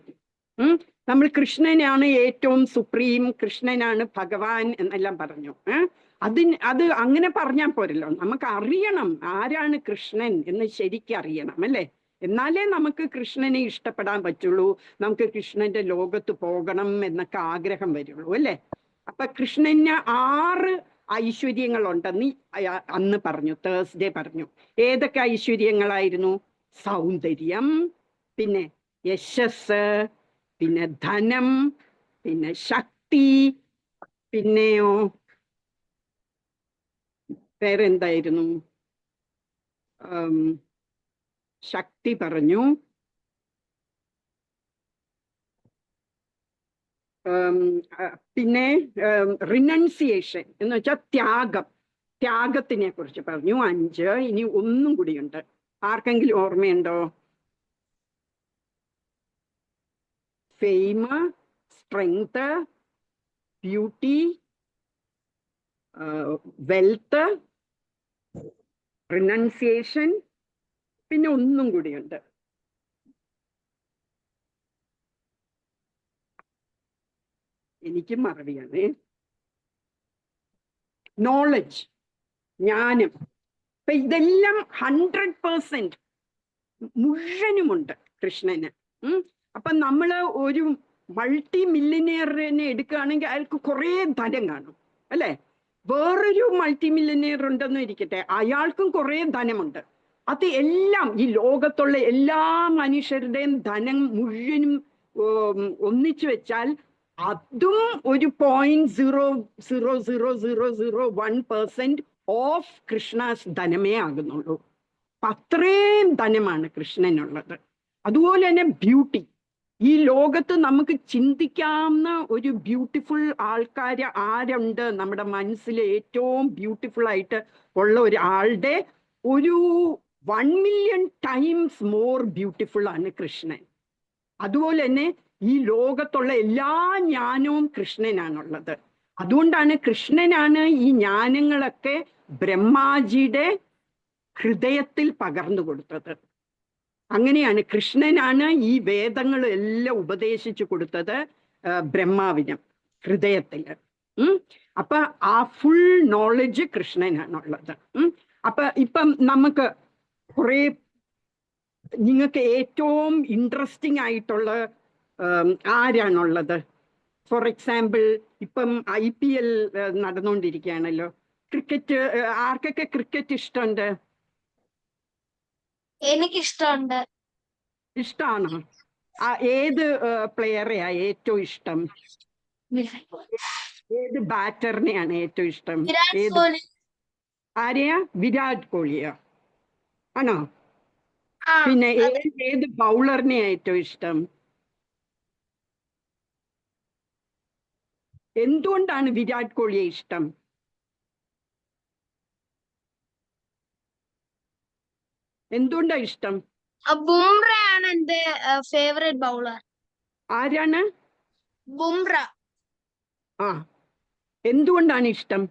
A: നമ്മൾ കൃഷ്ണനാണ് ഏറ്റവും സുപ്രീം, കൃഷ്ണനാണ് ഭഗവാൻ എന്നെല്ലാം പറഞ്ഞു. അത് അങ്ങനെ പറഞ്ഞാൽ പോരല്ലോ, നമുക്ക് അറിയണം ആരാണ് കൃഷ്ണൻ എന്ന് ശരിക്കും അറിയണം അല്ലേ? എന്നാലേ നമുക്ക് കൃഷ്ണനെ ഇഷ്ടപ്പെടാൻ പറ്റുള്ളൂ, നമുക്ക് കൃഷ്ണന്റെ ലോകത്ത് പോകണം എന്നൊക്കെ ആഗ്രഹം വരുള്ളൂ അല്ലേ? അപ്പൊ കൃഷ്ണന് 6 ഐശ്വര്യങ്ങളുണ്ടെന്ന് അന്ന് പറഞ്ഞു, തേഴ്സ്ഡേ പറഞ്ഞു. ഏതൊക്കെ ഐശ്വര്യങ്ങളായിരുന്നു? സൗന്ദര്യം, പിന്നെ യശസ്, പിന്നെ ധനം, പിന്നെ ശക്തി, പിന്നെയോ വേറെ എന്തായിരുന്നു? ശക്തി പറഞ്ഞു, പിന്നെ റിനൗൺസിയേഷൻ എന്ന് വെച്ചാൽ ത്യാഗം, ത്യാഗത്തിനെ കുറിച്ച് പറഞ്ഞു 5. ഇനി ഒന്നും കൂടിയുണ്ട്, ആർക്കെങ്കിലും ഓർമ്മയുണ്ടോ? Fame, strength, beauty, wealth, renunciation, പിന്നെ ഒന്നും കൂടിയുണ്ട്. എനിക്കും മറവിയാണ്. നോളജ്, ജ്ഞാനം. അപ്പൊ ഇതെല്ലാം 100% മുഴുവനുമുണ്ട് കൃഷ്ണന്. അപ്പൊ നമ്മള് ഒരു മൾട്ടി മില്യനിയറിനെ എടുക്കുകയാണെങ്കിൽ അയാൾക്ക് കുറെ ധനം കാണും അല്ലെ? വേറൊരു മൾട്ടി മില്യനിയർ ഉണ്ടെന്ന് ഇരിക്കട്ടെ, അയാൾക്കും കുറെ ധനമുണ്ട്. അത് എല്ലാം ഈ ലോകത്തുള്ള എല്ലാ മനുഷ്യരുടെയും ധനം മുഴുവനും ഒന്നിച്ചു വെച്ചാൽ അതും ഒരു 0.00001% ഓഫ് കൃഷ്ണാസ് ധനമേ ആകുന്നുള്ളൂ. അത്രയും ധനമാണ് കൃഷ്ണനുള്ളത്. അതുപോലെ തന്നെ ബ്യൂട്ടി. ഈ ലോകത്ത് നമുക്ക് ചിന്തിക്കാവുന്ന ഒരു ബ്യൂട്ടിഫുൾ ആൾക്കാർ ആരുണ്ട്? നമ്മുടെ മനസ്സിൽ ഏറ്റവും ബ്യൂട്ടിഫുൾ ആയിട്ട് ഉള്ള ഒരാളുടെ ഒരു 1 million times മോർ ബ്യൂട്ടിഫുൾ ആണ് കൃഷ്ണൻ. അതുപോലെ തന്നെ ഈ ലോകത്തുള്ള എല്ലാ ജ്ഞാനവും കൃഷ്ണനാണുള്ളത്. അതുകൊണ്ടാണ് കൃഷ്ണനാണ് ഈ ജ്ഞാനങ്ങളൊക്കെ ബ്രഹ്മാജിയുടെ ഹൃദയത്തിൽ പകർന്നു കൊടുത്തത്. അങ്ങനെയാണ് കൃഷ്ണനാണ് ഈ വേദങ്ങളെല്ലാം ഉപദേശിച്ചു കൊടുത്തത് ബ്രഹ്മാവിന് ഹൃദയത്തിൽ. അപ്പൊ ആ ഫുൾ നോളജ് കൃഷ്ണനാണുള്ളത്. അപ്പൊ ഇപ്പം നമുക്ക് കുറെ നിങ്ങൾക്ക് ഏറ്റവും ഇൻട്രസ്റ്റിംഗ് ആയിട്ടുള്ള ആരാണുള്ളത്? ഫോർ എക്സാമ്പിൾ ഇപ്പം IPL നടന്നുകൊണ്ടിരിക്കുകയാണല്ലോ. ക്രിക്കറ്റ്, ആർക്കൊക്കെ ക്രിക്കറ്റ് ഇഷ്ടമുണ്ട്?
B: എനിക്കിഷ്ടമുണ്ട്.
A: ഇഷ്ടമാണോ? ഏത് പ്ലെയറെയാ ഏറ്റവും ഇഷ്ടം? ഏത് ബാറ്ററിനെയാണ് ഏറ്റവും ഇഷ്ടം? ഏത് ആരെയാ? വിരാട് കോഹ്ലിയോ? ആണോ? പിന്നെ ഏത് ബൗളറിനെയാ ഏറ്റവും ഇഷ്ടം? എന്തുകൊണ്ടാണ് വിരാട് കോഹ്ലിയെ ഇഷ്ടം? എന്തുകൊണ്ടാ ഇഷ്ടം?
B: ബുംറയാണ് എന്റെ ഫേവറേറ്റ് ബൗളർ.
A: ആരാണ്?
B: ബുംറ.
A: ആ, എന്തുകൊണ്ടാണ് ഇഷ്ടം?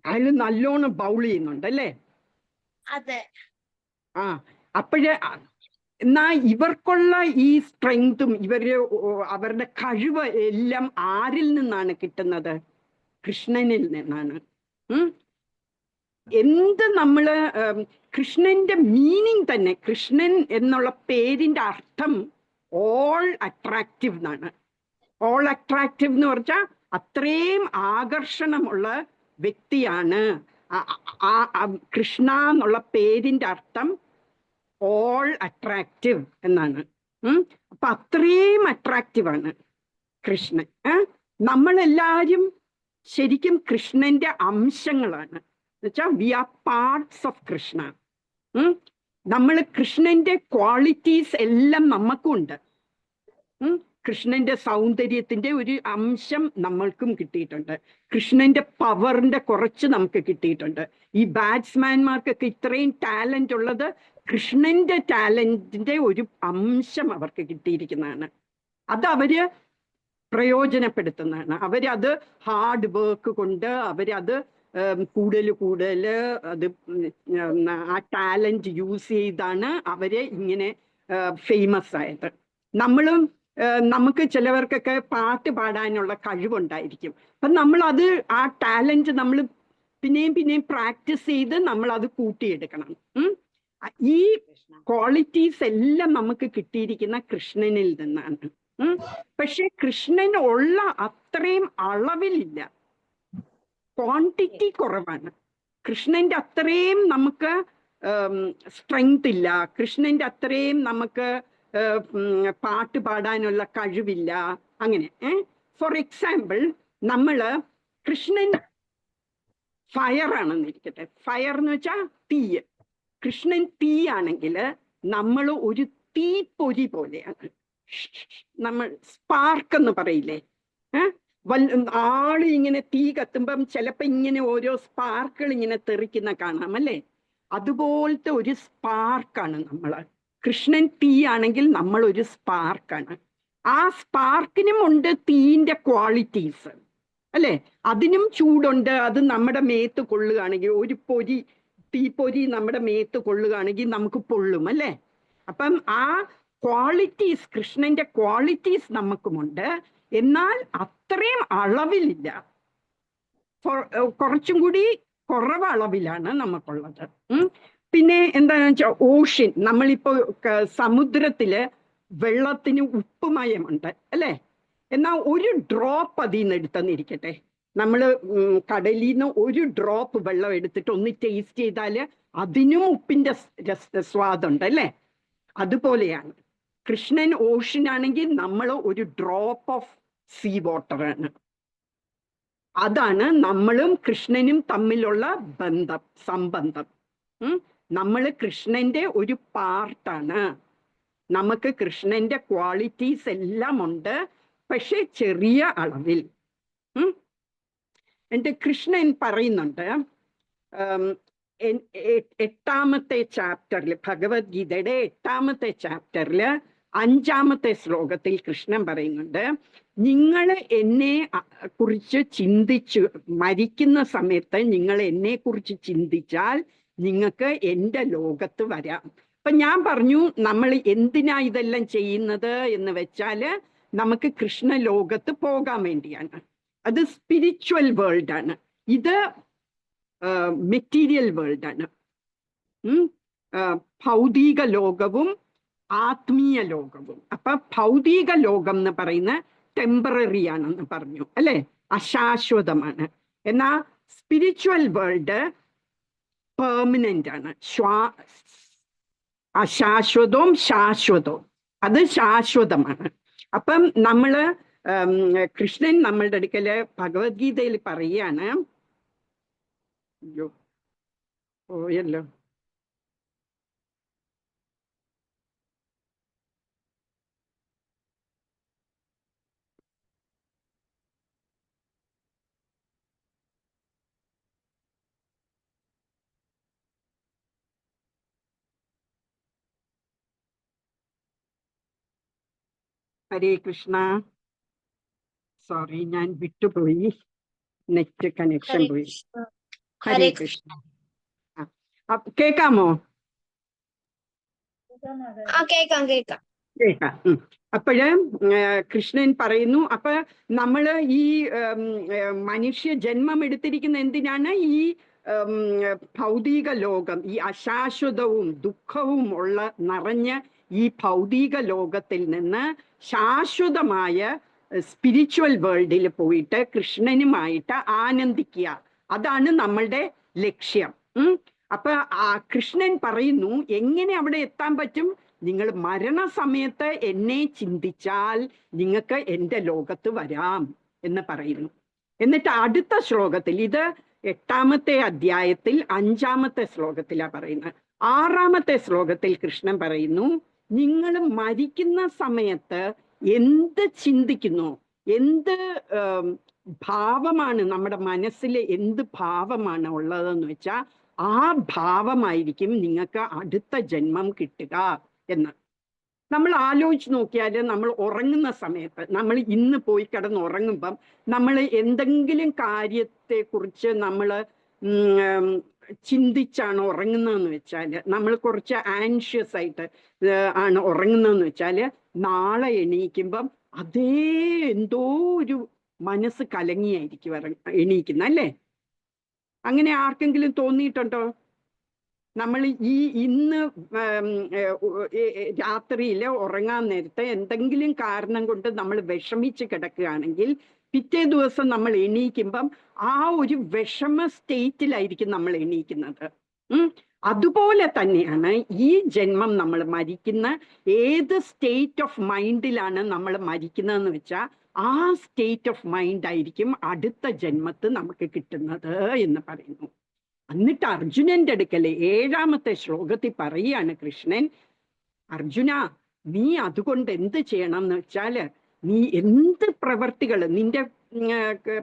A: അയാൾ നല്ലോണം ബൗൾ ചെയ്യുന്നുണ്ടല്ലേ?
B: അതെ.
A: ആ, അപ്പോഴേ എന്നാ ഇവർക്കുള്ള ഈ സ്ട്രെങ്തും അവരുടെ കഴിവ് എല്ലാം ആരിൽ നിന്നാണ് കിട്ടുന്നത്? കൃഷ്ണനിൽ നിന്നാണ്. എന്ത് നമ്മള് കൃഷ്ണന്റെ മീനിങ് തന്നെ, കൃഷ്ണൻ എന്നുള്ള പേരിന്റെ അർത്ഥം ഓൾ അട്രാക്റ്റീവ് എന്നാണ്. ഓൾ അട്രാക്റ്റീവ് എന്ന് പറഞ്ഞാൽ അത്രയും ആകർഷണമുള്ള വ്യക്തിയാണ്. കൃഷ്ണ എന്നുള്ള പേരിന്റെ അർത്ഥം ഓൾ അട്രാക്റ്റീവ് എന്നാണ്. അപ്പൊ അത്രയും അട്രാക്റ്റീവ് ആണ് കൃഷ്ണൻ. നമ്മളെല്ലാരും ശരിക്കും കൃഷ്ണന്റെ അംശങ്ങളാണ്. എന്നുവെച്ചാൽ we are parts of Krishna. നമ്മൾ കൃഷ്ണന്റെ ക്വാളിറ്റീസ് എല്ലാം നമുക്കുണ്ട്. കൃഷ്ണന്റെ സൗന്ദര്യത്തിന്റെ ഒരു അംശം നമ്മൾക്കും കിട്ടിയിട്ടുണ്ട്. കൃഷ്ണന്റെ പവറിന്റെ കുറച്ച് നമുക്ക് കിട്ടിയിട്ടുണ്ട്. ഈ ബാറ്റ്സ്മാൻമാർക്കൊക്കെ ഇത്രയും ടാലന്റ് ഉള്ളത് കൃഷ്ണന്റെ ടാലന്റിന്റെ ഒരു അംശം അവർക്ക് കിട്ടിയിരിക്കുന്നതാണ്. അത് അവര് പ്രയോജനപ്പെടുത്തുന്നതാണ്. അവരത് ഹാർഡ് വർക്ക് കൊണ്ട് അവരത് കൂടുതൽ അത് ആ ടാലന്റ് യൂസ് ചെയ്താണ് അവരെ ഇങ്ങനെ ഫേമസ് ആയത്. നമ്മളും നമുക്ക് ചിലവർക്കൊക്കെ പാട്ട് പാടാനുള്ള കഴിവുണ്ടായിരിക്കും. അപ്പം നമ്മളത് ആ ടാലന്റ് നമ്മൾ പിന്നെയും പ്രാക്ടീസ് ചെയ്ത് നമ്മൾ അത് കൂട്ടിയെടുക്കണം. ഈ ക്വാളിറ്റീസ് എല്ലാം നമുക്ക് കിട്ടിയിരിക്കുന്ന കൃഷ്ണനിൽ നിന്നാണ്. പക്ഷെ കൃഷ്ണൻ ഉള്ള അത്രയും അളവിലില്ല, ക്വാണ്ടിറ്റി കുറവാണ്. കൃഷ്ണന്റെ അത്രയും നമുക്ക് സ്ട്രെങ്ത് ഇല്ല, കൃഷ്ണന്റെ അത്രയും നമുക്ക് പാട്ട് പാടാനുള്ള കഴിവില്ല. അങ്ങനെ ഫോർ എക്സാമ്പിൾ നമ്മള് കൃഷ്ണൻ ഫയർ ആണെന്നിരിക്കട്ടെ. ഫയർ എന്ന് വെച്ചാൽ തീയ്. കൃഷ്ണൻ തീ ആണെങ്കിൽ നമ്മൾ ഒരു തീപ്പൊരി പോലെയാണ്. നമ്മൾ സ്പാർക്ക് എന്ന് പറയില്ലേ? ആള് ഇങ്ങനെ തീ കത്തുമ്പം ചിലപ്പോ ഇങ്ങനെ ഓരോ സ്പാർക്കുകൾ ഇങ്ങനെ തെറിക്കുന്ന കാണാം അല്ലേ? അതുപോലത്തെ ഒരു സ്പാർക്കാണ് നമ്മള്. കൃഷ്ണൻ തീ ആണെങ്കിൽ നമ്മൾ ഒരു സ്പാർക്കാണ്. ആ സ്പാർക്കിനും ഉണ്ട് തീന്റെ ക്വാളിറ്റീസ് അല്ലെ? അതിനും ചൂടുണ്ട്. അത് നമ്മുടെ മേത്ത് കൊള്ളുകയാണെങ്കിൽ, ഒരു തീപ്പൊരി നമ്മുടെ മേത്ത് കൊള്ളുകയാണെങ്കിൽ നമുക്ക് പൊള്ളും അല്ലേ? അപ്പം ആ ക്വാളിറ്റീസ്, കൃഷ്ണന്റെ ക്വാളിറ്റീസ് നമുക്കുമുണ്ട്. എന്നാൽ അത്രയും അളവിലില്ല, കുറച്ചും കൂടി കുറവ് അളവിലാണ് നമുക്കുള്ളത്. പിന്നെ എന്താണെന്ന് വെച്ചാൽ ഓഷ്യൻ, നമ്മളിപ്പോ സമുദ്രത്തില് വെള്ളത്തിന് ഉപ്പുമയമുണ്ട് അല്ലേ? എന്നാൽ ഒരു ഡ്രോപ്പ് അതിൽ നിന്ന് എടുത്തെന്നിരിക്കട്ടെ, നമ്മൾ കടലിൽ നിന്ന് ഒരു ഡ്രോപ്പ് വെള്ളം എടുത്തിട്ട് ഒന്ന് ടേസ്റ്റ് ചെയ്താൽ അതിനും ഉപ്പിന്റെ സ്വാദുണ്ട് അല്ലേ? അതുപോലെയാണ് കൃഷ്ണൻ. ഓഷ്യൻ ആണെങ്കിൽ നമ്മൾ ഒരു ഡ്രോപ്പ് ഓഫ് സീ വാട്ടർ ആണ്. അതാണ് നമ്മളും കൃഷ്ണനും തമ്മിലുള്ള ബന്ധം, സംബന്ധം. നമ്മൾ കൃഷ്ണന്റെ ഒരു പാർട്ടാണ്. നമുക്ക് കൃഷ്ണന്റെ ക്വാളിറ്റീസ് എല്ലാം ഉണ്ട്, പക്ഷെ ചെറിയ അളവിൽ. എന്റെ കൃഷ്ണൻ പറയുന്നുണ്ട്, 8ാമത്തെ ചാപ്റ്ററിൽ, ഭഗവത്ഗീതയുടെ 8ാമത്തെ ചാപ്റ്ററിൽ 5ാമത്തെ ശ്ലോകത്തിൽ കൃഷ്ണൻ പറയുന്നുണ്ട്, നിങ്ങൾ എന്നെ കുറിച്ച് ചിന്തിച്ചു മരിക്കുന്ന സമയത്ത് നിങ്ങൾ എന്നെ കുറിച്ച് ചിന്തിച്ചാൽ നിങ്ങൾക്ക് എൻ്റെ ലോകത്ത് വരാം. അപ്പൊ ഞാൻ പറഞ്ഞു, നമ്മൾ എന്തിനാ ഇതെല്ലാം ചെയ്യുന്നത് എന്ന് വെച്ചാല് നമുക്ക് കൃഷ്ണ ലോകത്ത് പോകാൻ വേണ്ടിയാണ്. അത് സ്പിരിച്വൽ വേൾഡാണ്, ഇത് മെറ്റീരിയൽ വേൾഡാണ്. ഭൗതിക ലോകവും ആത്മീയ ലോകവും. അപ്പൊ ഭൗതിക ലോകം എന്ന് പറയുന്ന ടെമ്പററി ആണെന്ന് പറഞ്ഞു അല്ലെ, അശാശ്വതമാണ്. എന്നാ സ്പിരിച്വൽ വേൾഡ് പെർമനന്റ് ആണ്, അശാശ്വതവും ശാശ്വതവും. അത് ശാശ്വതമാണ്. അപ്പം നമ്മള് കൃഷ്ണൻ നമ്മളുടെ അടുക്കല് ഭഗവത്ഗീതയിൽ പറയാണ്, അയ്യോ പോയല്ലോ, ഹരേ കൃഷ്ണ, സോറി ഞാൻ വിട്ടുപോയി, നെറ്റ് കണക്ഷൻ
B: ഹരേ
A: പോയി.
B: കൃഷ്ണ.
A: ഹരേ കൃഷ്ണ. കേക്കാമോ?
B: കേക്കാം കേക്കാം.
A: കേക്കാം. അപ്പോഴ് കൃഷ്ണൻ പറയുന്നു, അപ്പൊ നമ്മള് ഈ മനുഷ്യ ജന്മം എടുത്തിരിക്കുന്ന എന്തിനാണ്? ഈ ഭൗതിക ലോകം, ഈ അശാശ്വതവും ദുഃഖവും നിറഞ്ഞ ഈ ഭൗതിക ലോകത്തിൽ നിന്ന് ശാശ്വതമായ സ്പിരിച്വൽ വേൾഡിൽ പോയിട്ട് കൃഷ്ണനുമായിട്ട് ആനന്ദിക്കുക. അതാണ് നമ്മളുടെ ലക്ഷ്യം. അപ്പൊ കൃഷ്ണൻ പറയുന്നു, എങ്ങനെ അവിടെ എത്താൻ പറ്റും? നിങ്ങൾ മരണസമയത്ത് എന്നെ ചിന്തിച്ചാൽ നിങ്ങൾക്ക് എൻ്റെ ലോകത്ത് വരാം എന്ന് പറയുന്നു. എന്നിട്ട് അടുത്ത ശ്ലോകത്തിൽ, ഇത് 8ാമത്തെ അധ്യായത്തിൽ 5ാമത്തെ ശ്ലോകത്തിലാ പറയുന്നത്. 6ാമത്തെ ശ്ലോകത്തിൽ കൃഷ്ണൻ പറയുന്നു, നിങ്ങൾ മരിക്കുന്ന സമയത്ത് എന്ത് ചിന്തിക്കുന്നു, എന്ത് ഭാവമാണ് നമ്മുടെ മനസ്സിൽ, എന്ത് ഭാവമാണ് ഉള്ളതെന്ന് വെച്ചാൽ ആ ഭാവമായിരിക്കും നിങ്ങൾക്ക് അടുത്ത ജന്മം കിട്ടുക എന്ന്. നമ്മൾ ആലോചിച്ച് നോക്കിയാൽ, നമ്മൾ ഉറങ്ങുന്ന സമയത്ത്, നമ്മൾ ഇന്ന് പോയി കിടന്ന് ഉറങ്ങുമ്പം നമ്മൾ എന്തെങ്കിലും കാര്യത്തെക്കുറിച്ച് നമ്മൾ ചിന്തിച്ചാണ് ഉറങ്ങുന്നതെന്ന് വെച്ചാൽ, നമ്മൾ കുറച്ച് ആൻഷ്യസ് ആയിട്ട് ആണ് ഉറങ്ങുന്നതെന്ന് വെച്ചാൽ, നാളെ എണീക്കുമ്പം അതേ എന്തോ ഒരു മനസ്സ് കലങ്ങിയായിരിക്കും എണീക്കുന്ന അല്ലേ? അങ്ങനെ ആർക്കെങ്കിലും തോന്നിയിട്ടുണ്ടോ? നമ്മൾ ഇന്ന് രാത്രിയിൽ ഉറങ്ങാൻ നേരത്തെ എന്തെങ്കിലും കാരണം കൊണ്ട് നമ്മൾ വിഷമിച്ച് കിടക്കുകയാണെങ്കിൽ പിറ്റേ ദിവസം നമ്മൾ എണീക്കുമ്പം ആ ഒരു വിഷമ സ്റ്റേറ്റിലായിരിക്കും നമ്മൾ എണീക്കുന്നത്. അതുപോലെ തന്നെയാണ് ഈ ജന്മം നമ്മൾ മരിക്കുന്ന ഏത് സ്റ്റേറ്റ് ഓഫ് മൈൻഡിലാണ് നമ്മൾ മരിക്കുന്നതെന്ന് വെച്ചാൽ ആ സ്റ്റേറ്റ് ഓഫ് മൈൻഡ് ആയിരിക്കും അടുത്ത ജന്മത്ത് നമുക്ക് കിട്ടുന്നത് എന്ന് പറയുന്നു. എന്നിട്ട് അർജുനന്റെ അടുക്കല് 7ാമത്തെ ശ്ലോകത്തിൽ പറയുകയാണ് കൃഷ്ണൻ, അർജുന, നീ അതുകൊണ്ട് എന്ത് ചെയ്യണം എന്ന് വെച്ചാല്, നീ എന്ത് പ്രവർത്തികൾ, നിന്റെ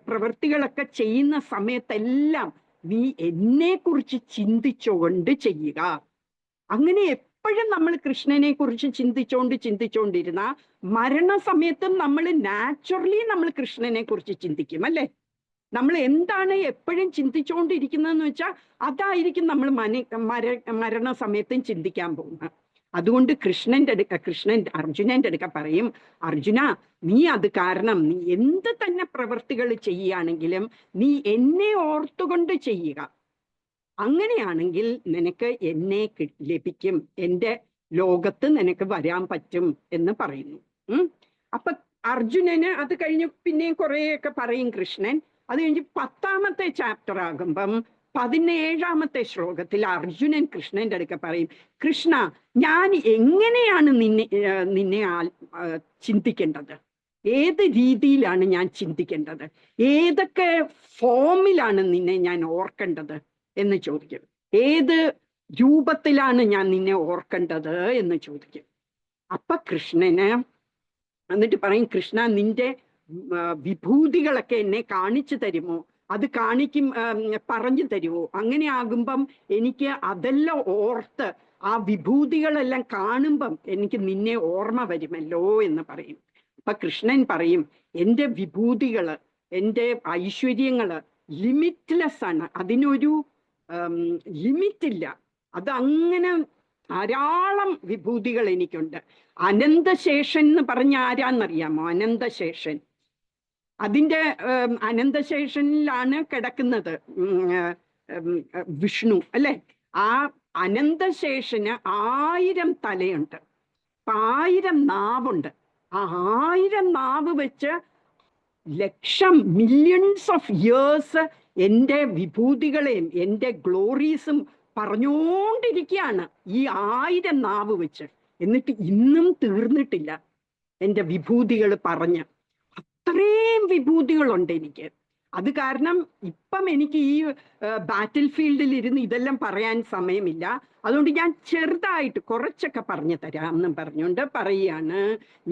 A: പ്രവർത്തികളൊക്കെ ചെയ്യുന്ന സമയത്തെല്ലാം നീ എന്നെ കുറിച്ച് ചിന്തിച്ചുകൊണ്ട് ചെയ്യുക. അങ്ങനെ എപ്പോഴും നമ്മൾ കൃഷ്ണനെ കുറിച്ച് ചിന്തിച്ചോണ്ടിരുന്ന മരണസമയത്തും നമ്മൾ നാച്ചുറലി നമ്മൾ കൃഷ്ണനെ കുറിച്ച് ചിന്തിക്കും അല്ലേ? നമ്മൾ എന്താണ് എപ്പോഴും ചിന്തിച്ചുകൊണ്ടിരിക്കുന്നതെന്ന് വെച്ചാൽ അതായിരിക്കും നമ്മൾ മരണസമയത്തും ചിന്തിക്കാൻ പോകുന്നത്. അതുകൊണ്ട് കൃഷ്ണൻ അർജുനന്റെ അടുക്ക പറയും, അർജുന, നീ അത് കാരണം നീ എന്ത് തന്നെ പ്രവൃത്തികൾ ചെയ്യുകയാണെങ്കിലും നീ എന്നെ ഓർത്തുകൊണ്ട് ചെയ്യുക. അങ്ങനെയാണെങ്കിൽ നിനക്ക് എന്നെ ലഭിക്കും, എൻ്റെ ലോകത്ത് നിനക്ക് വരാൻ പറ്റും എന്ന് പറയുന്നു. അപ്പൊ അർജുനന് അത് കഴിഞ്ഞ് പിന്നെയും കുറേയൊക്കെ പറയും കൃഷ്ണൻ. അത് കഴിഞ്ഞ് 10ാമത്തെ ചാപ്റ്റർ ആകുമ്പം 17ാമത്തെ ശ്ലോകത്തിൽ അർജുനൻ കൃഷ്ണന്റെ അടുക്ക പറയും, കൃഷ്ണ, ഞാൻ എങ്ങനെയാണ് നിന്നെ ചിന്തിക്കേണ്ടത്? ഏത് രീതിയിലാണ് ഞാൻ ചിന്തിക്കേണ്ടത്, ഏതൊക്കെ ഫോമിലാണ് നിന്നെ ഞാൻ ഓർക്കേണ്ടത് എന്ന് ചോദിക്കും. ഏത് രൂപത്തിലാണ് ഞാൻ നിന്നെ ഓർക്കേണ്ടത് എന്ന് ചോദിക്കും. അപ്പൊ കൃഷ്ണന് എന്നിട്ട് പറയും, കൃഷ്ണ നിന്റെ വിഭൂതികളൊക്കെ എന്നെ കാണിച്ചു തരുമോ, അത് പറഞ്ഞു തരുമോ? അങ്ങനെ ആകുമ്പം എനിക്ക് അതെല്ലാം ഓർത്ത് ആ വിഭൂതികളെല്ലാം കാണുമ്പം എനിക്ക് നിന്നെ ഓർമ്മ വരുമല്ലോ എന്ന് പറയും. അപ്പൊ കൃഷ്ണൻ പറയും, എൻ്റെ വിഭൂതികള്, എൻ്റെ ഐശ്വര്യങ്ങള് ലിമിറ്റ്ലെസ് ആണ്, അതിനൊരു ലിമിറ്റില്ല. അത് അങ്ങനെ ധാരാളം വിഭൂതികൾ എനിക്കുണ്ട്. അനന്തശേഷൻ എന്ന് പറഞ്ഞ ആരാന്നറിയാമോ? അനന്തശേഷൻ. അതിൻ്റെ അനന്തശേഷനിലാണ് കിടക്കുന്നത് വിഷ്ണു അല്ലെ. ആ അനന്തശേഷന് 1000 തലയുണ്ട്, 1000 നാവുണ്ട്. ആ 1000 നാവ് വെച്ച് മില്യൺസ് ഓഫ് ഇയേഴ്സ് എൻ്റെ വിഭൂതികളെയും എൻ്റെ ഗ്ലോറീസും പറഞ്ഞുകൊണ്ടിരിക്കുകയാണ് ഈ 1000 നാവ് വെച്ച്. എന്നിട്ട് ഇന്നും തീർന്നിട്ടില്ല എൻ്റെ വിഭൂതികൾ പറഞ്ഞ്. അത്രയും വിഭൂതികളുണ്ട് എനിക്ക്. അത് കാരണം ഇപ്പം എനിക്ക് ഈ ബാറ്റിൽ ഫീൽഡിൽ ഇരുന്ന് ഇതെല്ലാം പറയാൻ സമയമില്ല. അതുകൊണ്ട് ഞാൻ ചെറുതായിട്ട് കുറച്ചൊക്കെ പറഞ്ഞു തരാം എന്നും പറഞ്ഞുകൊണ്ട് പറയുകയാണ്,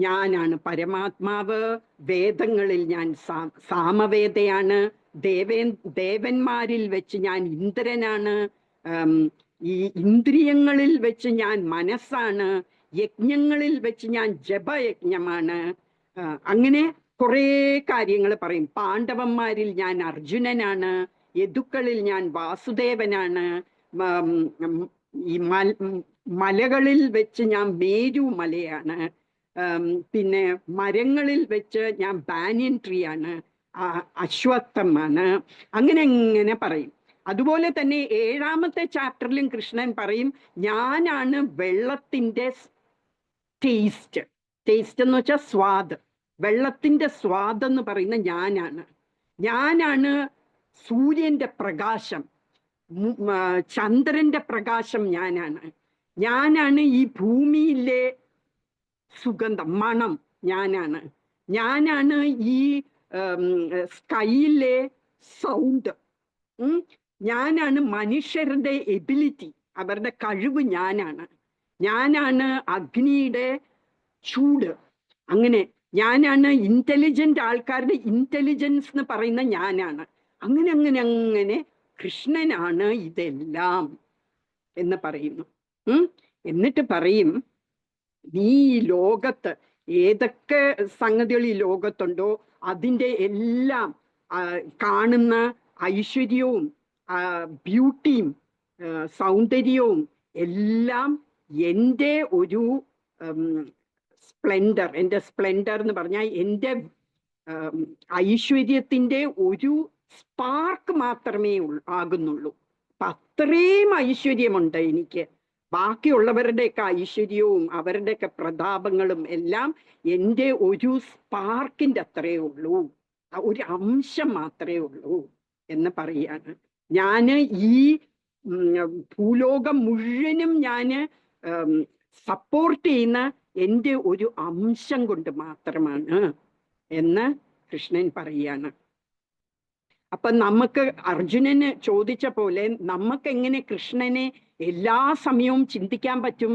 A: ഞാനാണ് പരമാത്മാവ്, വേദങ്ങളിൽ ഞാൻ സാമവേദയാണ്, ദേവന്മാരിൽ വെച്ച് ഞാൻ ഇന്ദ്രനാണ്, ഈ ഇന്ദ്രിയങ്ങളിൽ വെച്ച് ഞാൻ മനസ്സാണ്, യജ്ഞങ്ങളിൽ വെച്ച് ഞാൻ ജപയജ്ഞമാണ്. അങ്ങനെ കുറേ കാര്യങ്ങൾ പറയും. പാണ്ഡവന്മാരിൽ ഞാൻ അർജുനനാണ്, യദുക്കളിൽ ഞാൻ വാസുദേവനാണ്, ഈ മലകളിൽ വെച്ച് ഞാൻ മേരു മലയാണ്, പിന്നെ മരങ്ങളിൽ വെച്ച് ഞാൻ ബാനിയൻ ട്രീ ആണ്, അശ്വത്ഥമാണ്. അങ്ങനെ പറയും. അതുപോലെ തന്നെ 7ാമത്തെ ചാപ്റ്ററിലും കൃഷ്ണൻ പറയും, ഞാനാണ് വെള്ളത്തിൻ്റെ ടേസ്റ്റ് എന്ന് വെച്ചാൽ സ്വാദ്. വെള്ളത്തിൻ്റെ സ്വാദ് എന്ന് പറയുന്ന ഞാനാണ് സൂര്യന്റെ പ്രകാശം, ചന്ദ്രന്റെ പ്രകാശം ഞാനാണ് ഈ ഭൂമിയിലെ സുഗന്ധം, മണം ഞാനാണ് ഈ സ്കൈയിലെ സൗണ്ട്, ഞാനാണ് മനുഷ്യരുടെ എബിലിറ്റി, അവരുടെ കഴിവ് ഞാനാണ് അഗ്നിയുടെ ചൂട്. അങ്ങനെ ഞാനാണ് ഇന്റലിജന്റ് ആൾക്കാരുടെ ഇന്റലിജൻസ് എന്ന് പറയുന്ന അങ്ങനെ കൃഷ്ണനാണ് ഇതെല്ലാം എന്ന് പറയുന്നു. എന്നിട്ട് പറയും, നീ ഈ ലോകത്ത് ഏതൊക്കെ സംഗതികൾ ഈ ലോകത്തുണ്ടോ അതിൻ്റെ എല്ലാം കാണുന്ന ഐശ്വര്യവും ബ്യൂട്ടിയും സൗന്ദര്യവും എല്ലാം എൻ്റെ ഒരു സ്പ്ലെൻഡർ, എൻ്റെ സ്പ്ലെൻഡർ എന്ന് പറഞ്ഞാൽ എൻ്റെ ഐശ്വര്യത്തിൻ്റെ ഒരു സ്പാർക്ക് മാത്രമേ ആകുന്നുള്ളൂ. അപ്പം അത്രയും ഐശ്വര്യമുണ്ട് എനിക്ക്. ബാക്കിയുള്ളവരുടെയൊക്കെ ഐശ്വര്യവും അവരുടെയൊക്കെ പ്രതാപങ്ങളും എല്ലാം എൻ്റെ ഒരു സ്പാർക്കിൻ്റെ അത്രയേ ഉള്ളൂ, ഒരു അംശം മാത്രമേ ഉള്ളൂ എന്ന് പറയാണ്. ഞാൻ ഈ ഭൂലോകം മുഴുവനും ഞാൻ സപ്പോർട്ട് ചെയ്യുന്ന എൻ്റെ ഒരു അംശം കൊണ്ട് മാത്രമാണ് എന്ന് കൃഷ്ണൻ പറയാണ്. അപ്പൊ നമുക്ക് അർജുനന് ചോദിച്ച പോലെ നമുക്ക് എങ്ങനെ കൃഷ്ണനെ എല്ലാ സമയവും ചിന്തിക്കാൻ പറ്റും?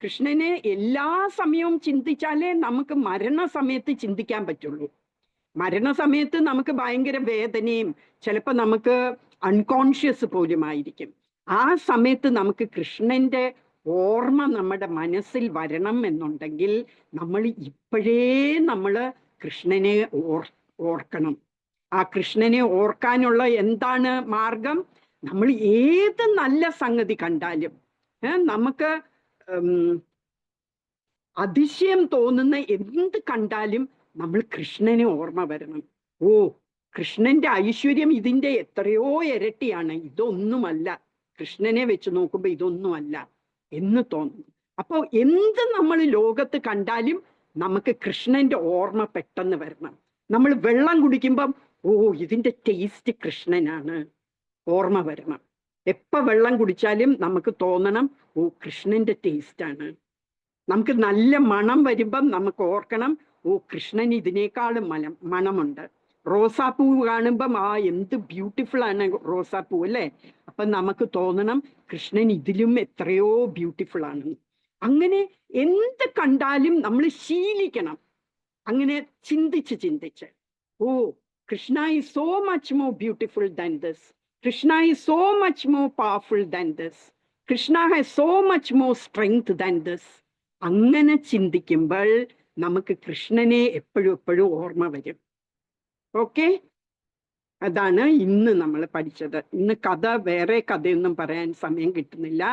A: കൃഷ്ണനെ എല്ലാ സമയവും ചിന്തിച്ചാലേ നമുക്ക് മരണസമയത്ത് ചിന്തിക്കാൻ പറ്റുള്ളൂ. മരണസമയത്ത് നമുക്ക് ഭയങ്കര വേദനയും ചിലപ്പോൾ നമുക്ക് അൺകോൺഷ്യസ് പോലുമായിരിക്കും. ആ സമയത്ത് നമുക്ക് കൃഷ്ണന്റെ ഓർമ്മ നമ്മുടെ മനസ്സിൽ വരണം എന്നുണ്ടെങ്കിൽ നമ്മൾ ഇപ്പോഴേ കൃഷ്ണനെ ഓർക്കണം. ആ കൃഷ്ണനെ ഓർക്കാനുള്ള എന്താണ് മാർഗം? നമ്മൾ ഏത് നല്ല സംഗതി കണ്ടാലും നമുക്ക് അതിശയം തോന്നുന്ന എന്ത് കണ്ടാലും നമ്മൾ കൃഷ്ണനെ ഓർമ്മ വരണം. ഓ, കൃഷ്ണന്റെ ഐശ്വര്യം ഇതിൻ്റെ എത്രയോ ഇരട്ടിയാണ്, ഇതൊന്നുമല്ല, കൃഷ്ണനെ വെച്ച് നോക്കുമ്പോൾ ഇതൊന്നുമല്ല എന്ന് തോന്നുന്നു. അപ്പോൾ എന്ത് നമ്മൾ ലോകത്ത് കണ്ടാലും നമുക്ക് കൃഷ്ണന്റെ ഓർമ്മ പെട്ടെന്ന് വരണം. നമ്മൾ വെള്ളം കുടിക്കുമ്പം ഓ, ഇതിൻ്റെ ടേസ്റ്റ് കൃഷ്ണനാണ്, ഓർമ്മ വരണം. എപ്പോൾ വെള്ളം കുടിച്ചാലും നമുക്ക് തോന്നണം, ഓ, കൃഷ്ണന്റെ ടേസ്റ്റാണ്. നമുക്ക് നല്ല മണം വരുമ്പം നമുക്ക് ഓർക്കണം, ഓ, ഓ കൃഷ്ണൻ ഇതിനേക്കാളും മണമുണ്ട്. റോസാപ്പൂ കാണുമ്പം എന്ത് ബ്യൂട്ടിഫുൾ ആണ് റോസാപ്പൂ അല്ലേ? അപ്പൊ നമുക്ക് തോന്നണം കൃഷ്ണൻ ഇതിലും എത്രയോ ബ്യൂട്ടിഫുൾ ആണ്. അങ്ങനെ എന്ത് കണ്ടാലും നമ്മൾ ശീലിക്കണം, അങ്ങനെ ചിന്തിച്ച് oh Krishna is so much more beautiful than this, Krishna is so much more powerful than this, Krishna has so much more strength than this. അങ്ങനെ ചിന്തിക്കുമ്പോൾ നമുക്ക് കൃഷ്ണനെ എപ്പോഴും ഓർമ്മ വരും. ഓക്കെ, അതാണ് ഇന്ന് നമ്മൾ പഠിച്ചത്. ഇന്ന് വേറെ കഥയൊന്നും പറയാൻ സമയം കിട്ടുന്നില്ല.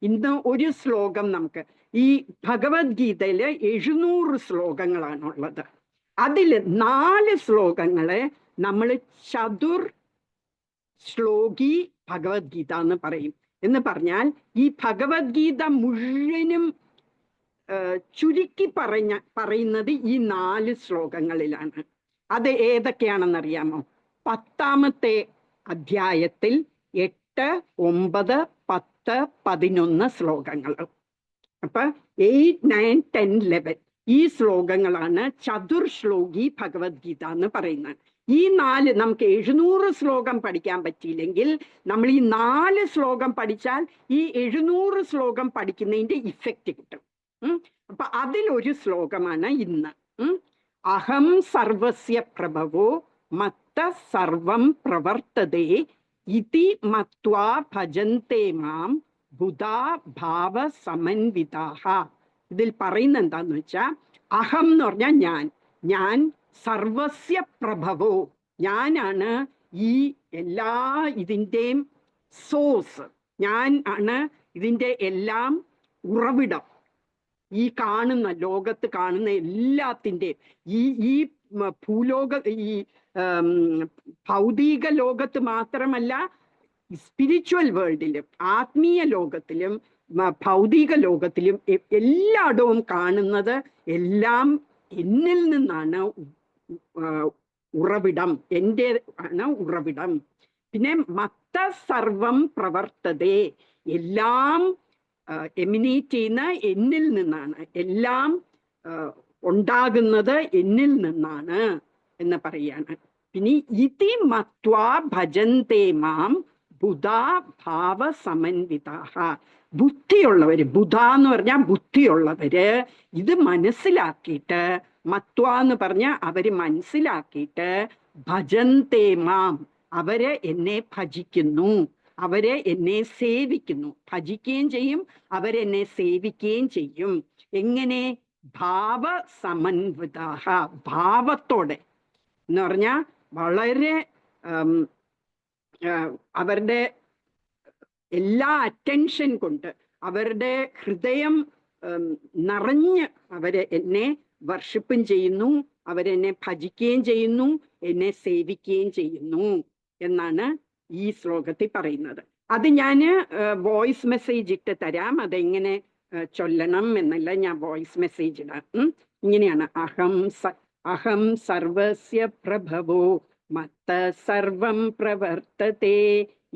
A: ഇന്ന് ഒരു ശ്ലോകം നമുക്ക്, ഈ ഭഗവത്ഗീതയില് 700 ശ്ലോകങ്ങളാണുള്ളത്. അതിൽ 4 ശ്ലോകങ്ങളെ നമ്മൾ ചതുർ ശ്ലോകി ഭഗവത്ഗീത എന്ന് പറയും. എന്ന് പറഞ്ഞാൽ ഈ ഭഗവത്ഗീത മുഴുവനും ചുരുക്കി പറയുന്നത് ഈ 4 ശ്ലോകങ്ങളിലാണ്. അത് ഏതൊക്കെയാണെന്നറിയാമോ? 10ാമത്തെ അധ്യായത്തിൽ 8, 9, 10, 11 ശ്ലോകങ്ങൾ. അപ്പൊ 8, 9, 10, 11 ഈ ശ്ലോകങ്ങളാണ് ചതുർ ശ്ലോകി ഭഗവത്ഗീത എന്ന് പറയുന്നത്. ഈ 4 നമുക്ക് 700 ശ്ലോകം പഠിക്കാൻ പറ്റിയില്ലെങ്കിൽ നമ്മൾ ഈ 4 ശ്ലോകം പഠിച്ചാൽ ഈ 700 ശ്ലോകം പഠിക്കുന്നതിന്റെ ഇഫക്റ്റ് കിട്ടും. അപ്പൊ അതിലൊരു ശ്ലോകമാണ് ഇന്ന്. അഹം സർവസ്യ പ്രഭവോ മത്ത സർവം പ്രവർത്തതേ ഇതി മത്വാ ഭജന്തേ മാം ബുധാ ഭാവ സമന്വിതാഹ. ഇതിൽ പറയുന്നത് എന്താന്ന് വെച്ചാൽ, അഹം എന്ന് പറഞ്ഞാൽ ഞാൻ സർവസ്യ പ്രഭവോ, ഞാനാണ് ഈ എല്ലാ ഇതിൻ്റെയും സോഴ്സ്, ഞാൻ ആണ് ഇതിൻ്റെ എല്ലാം ഉറവിടം. ഈ കാണുന്ന ലോകത്ത് കാണുന്ന എല്ലാത്തിൻ്റെയും ഈ ഭൂലോക ഈ ഭൗതിക ലോകത്ത് മാത്രമല്ല, സ്പിരിച്വൽ വേൾഡിലും ആത്മീയ ലോകത്തിലും ഭൗതിക ലോകത്തിലും എല്ലായിടവും കാണുന്നത് എല്ലാം എന്നിൽ നിന്നാണ് ഉറവിടം, എൻ്റെ ആണ് ഉറവിടം. പിന്നെ മത്ത സർവം പ്രവർത്തതേ, എല്ലാം എമിനേറ്റ് ചെയ്യുന്ന എന്നിൽ നിന്നാണ്, എല്ലാം ഉണ്ടാകുന്നത് എന്നിൽ നിന്നാണ് എന്ന് പറയാണ്. പിന്നെ ഇതി മത്വാ ഭജന്തേ മാം ബുധാ ഭാവ സമന്വിതാഹ. ബുദ്ധിയുള്ളവര്, ബുധ എന്ന് പറഞ്ഞാൽ ബുദ്ധിയുള്ളവര് ഇത് മനസ്സിലാക്കിയിട്ട്, മത്വ എന്ന് പറഞ്ഞാൽ അവര് മനസ്സിലാക്കിയിട്ട്, ഭജന്തേ മാം അവര് എന്നെ ഭജിക്കുന്നു, അവരെ എന്നെ സേവിക്കുന്നു. ഭജിക്കുകയും ചെയ്യും, അവരെന്നെ സേവിക്കുകയും ചെയ്യും. എങ്ങനെ? ഭാവ സമന്വിതാഹ, ഭാവത്തോടെ എന്ന് പറഞ്ഞാൽ വളരെ അവരുടെ എല്ലാ അറ്റൻഷൻ കൊണ്ട്, അവരുടെ ഹൃദയം നിറഞ്ഞ് അവരെ എന്നെ വർഷിപ്പും ചെയ്യുന്നു, അവരെന്നെ ഭജിക്കുകയും ചെയ്യുന്നു, എന്നെ സേവിക്കുകയും ചെയ്യുന്നു എന്നാണ് ഈ ശ്ലോകത്തിൽ പറയുന്നത്. അത് ഞാൻ വോയിസ് മെസ്സേജ് ഇട്ട് തരാം, അതെങ്ങനെ ചൊല്ലണം എന്നല്ല ഞാൻ വോയിസ് മെസ്സേജ് ഇടാം. ഇങ്ങനെയാണ്: അഹം സർവസ്യ പ്രഭവോ മത്ത സർവം പ്രവർത്തതേ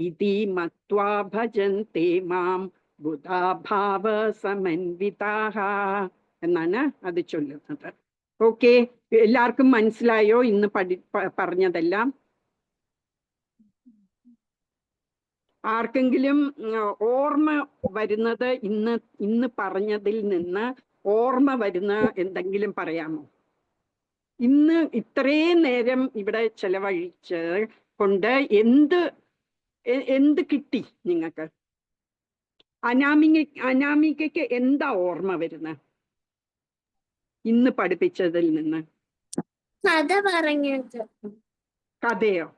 A: ഇതി മത്വാ ഭജന്തേ മാം ബുധാ ഭാവ സമന്വിതാഹ എന്നാണ് അത് ചൊല്ലുന്നത്. ഓക്കെ, എല്ലാവർക്കും മനസ്സിലായോ ഇന്ന് പറഞ്ഞതെല്ലാം? ആർക്കെങ്കിലും ഓർമ്മ വരുന്നത്, ഇന്ന് പറഞ്ഞതിൽ നിന്ന് ഓർമ്മ വരുന്ന എന്തെങ്കിലും പറയാമോ? ഇന്ന് ഇത്രയും നേരം ഇവിടെ ചെലവഴിച്ച് കൊണ്ട് എന്ത് കിട്ടി നിങ്ങൾക്ക്? അനാമികയ്ക്ക് എന്താ ഓർമ്മ വരുന്നത് ഇന്ന് പഠിപ്പിച്ചതിൽ നിന്ന്?
B: കഥ പറഞ്ഞത്.
A: കഥയോ?